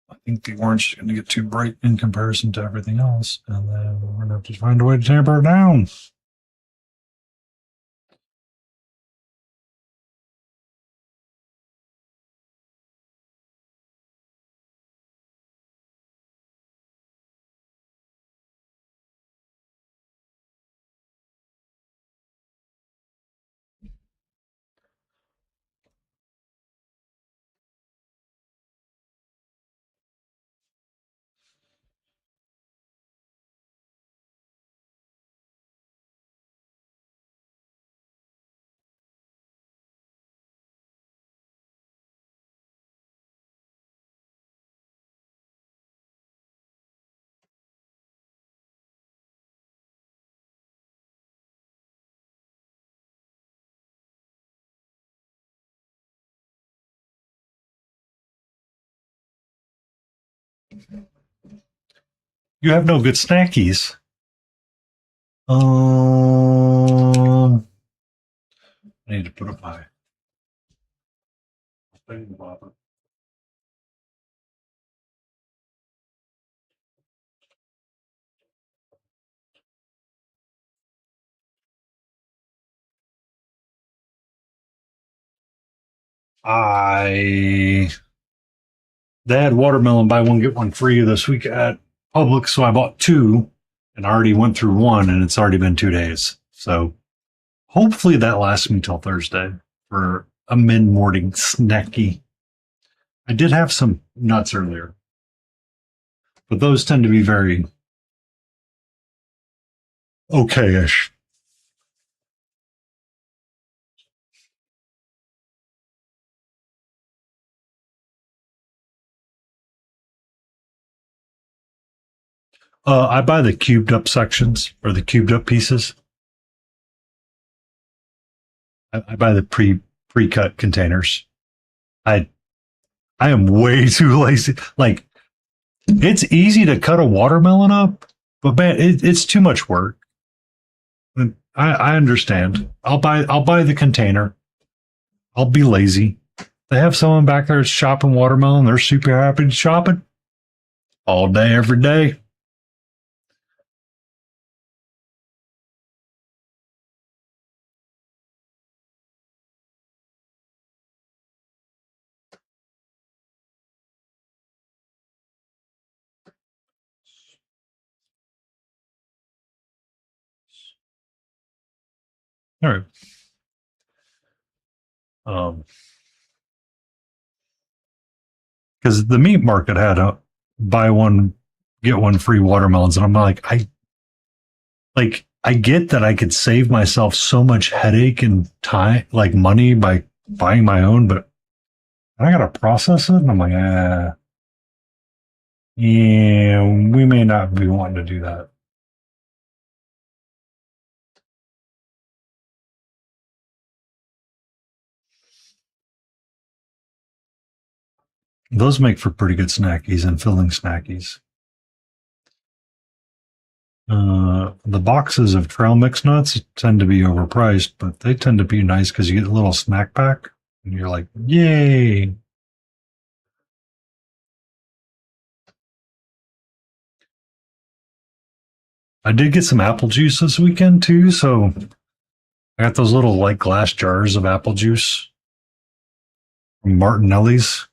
I think the orange is going to get too bright in comparison to everything else, and then we're going to have to find a way to tamper it down. You have no good snackies. I need to put up my thing, Bob. They had watermelon buy one get one free this week at Publix, so I bought two, and I already went through one, and it's already been 2 days. So hopefully that lasts me till Thursday for a mid-morning snacky. I did have some nuts earlier, but those tend to be very okay-ish. I buy the cubed up sections or the cubed up pieces. I buy the pre-cut containers. I I am way too lazy. Like, it's easy to cut a watermelon up, but man, it's too much work. I understand. I'll buy the container. I'll be lazy. They have someone back there shopping watermelon. They're super happy to shopping all day, every day. All right. Because the meat market had a buy one get one free watermelons, and I'm like, I get that I could save myself so much headache and time, like money, by buying my own, but I gotta process it, and I'm like, yeah, we may not be wanting to do that. Those make for pretty good snackies and filling snackies. The boxes of trail mix nuts tend to be overpriced, but they tend to be nice because you get a little snack pack, and you're like, yay! I did get some apple juice this weekend too, so I got those little like glass jars of apple juice from Martinelli's.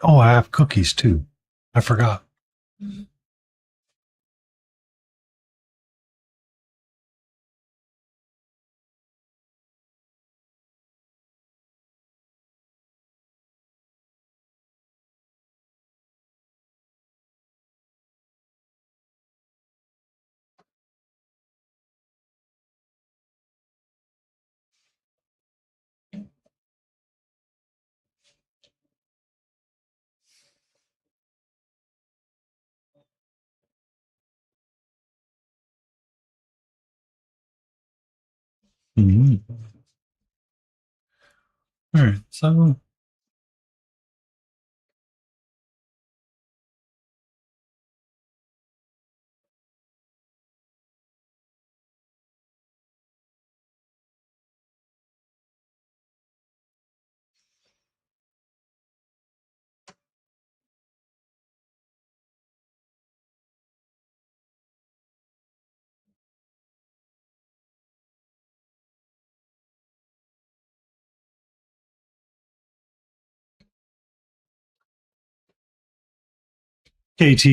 Oh, I have cookies too. I forgot. All right, so KT,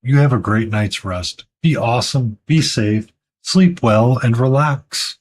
you have a great night's rest. Be awesome, be safe, sleep well, and relax.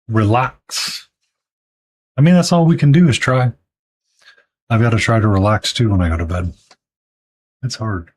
Relax. I mean, that's all we can do is try. I've got to try to relax too when I go to bed. It's hard.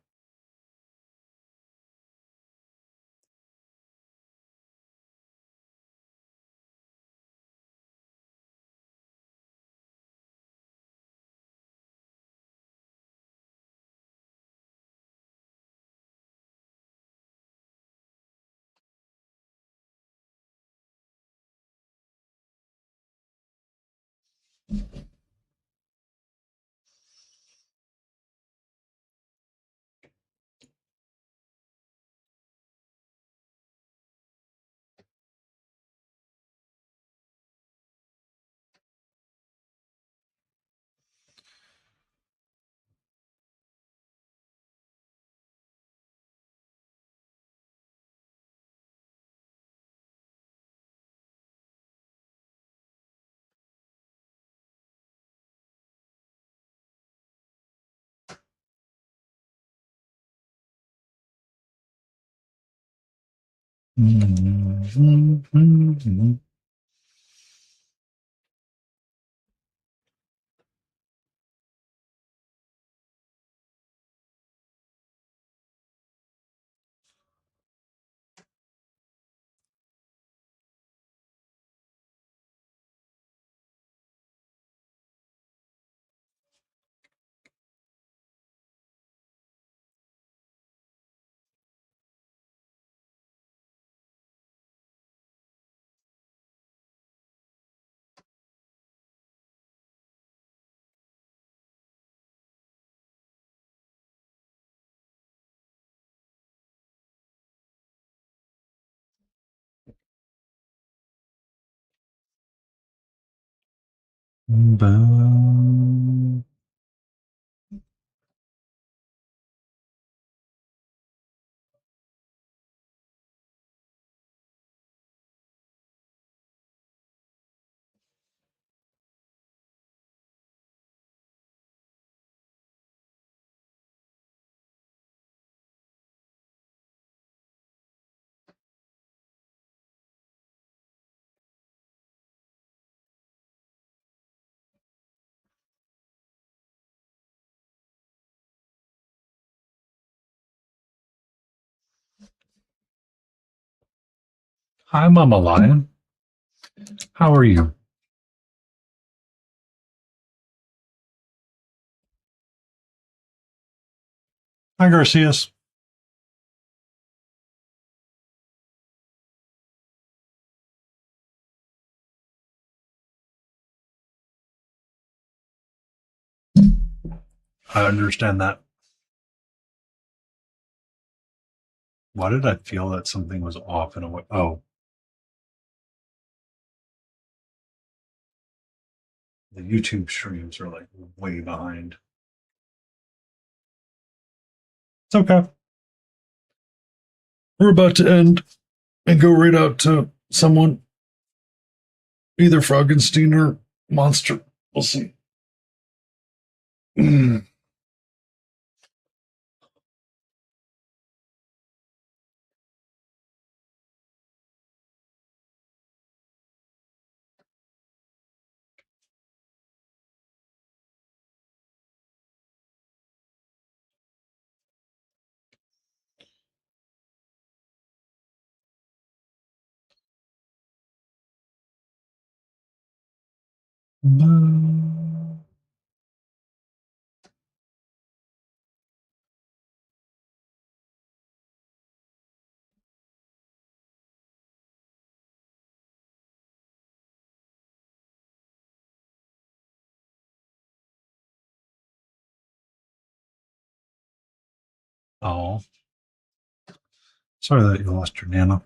Hi, Mama Lion. How are you? Hi, Garcias. I understand that. Why did I feel that something was off in a way? Oh, the YouTube streams are like way behind. It's okay. we're about to end and go right out to someone, either Frankenstein or Monster. We'll see. Oh, sorry that you lost your Nana.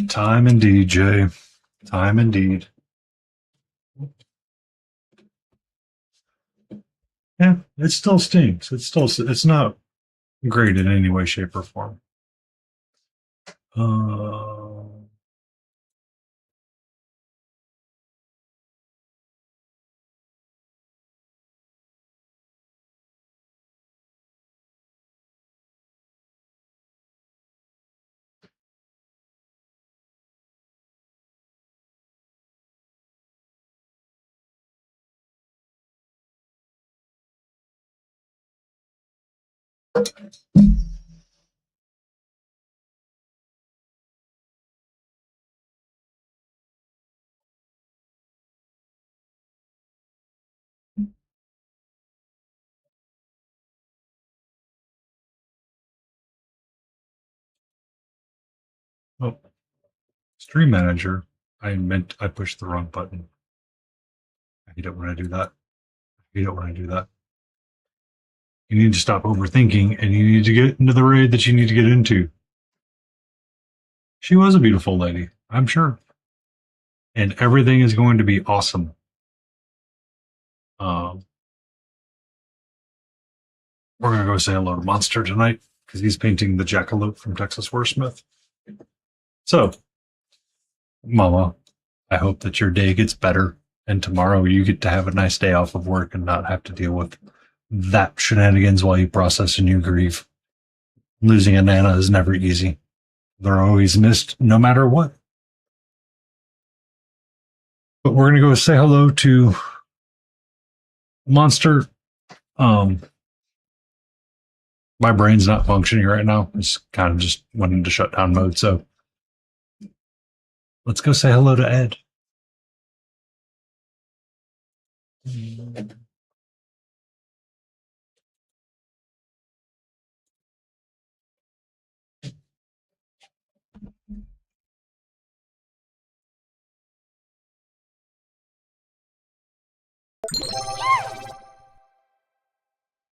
Time indeed, Jay. Time indeed. Yeah, it still stinks. It's not great in any way, shape, or form. Uh, oh, Stream Manager. I pushed the wrong button. I don't want to do that. You don't want to do that. You need to stop overthinking and you need to get into the raid that you need to get into. She was a beautiful lady, I'm sure. And everything is going to be awesome. We're going to go say hello to Monster tonight because he's painting the jackalope from Texas Wordsmith. So, Mama, I hope that your day gets better and tomorrow you get to have a nice day off of work and not have to deal with that shenanigans while you process and you grieve. Losing a Nana is never easy. They're always missed no matter what. But we're going to go say hello to Monster. My brain's not functioning right now. It's kind of just went into shutdown mode. So let's go say hello to Ed.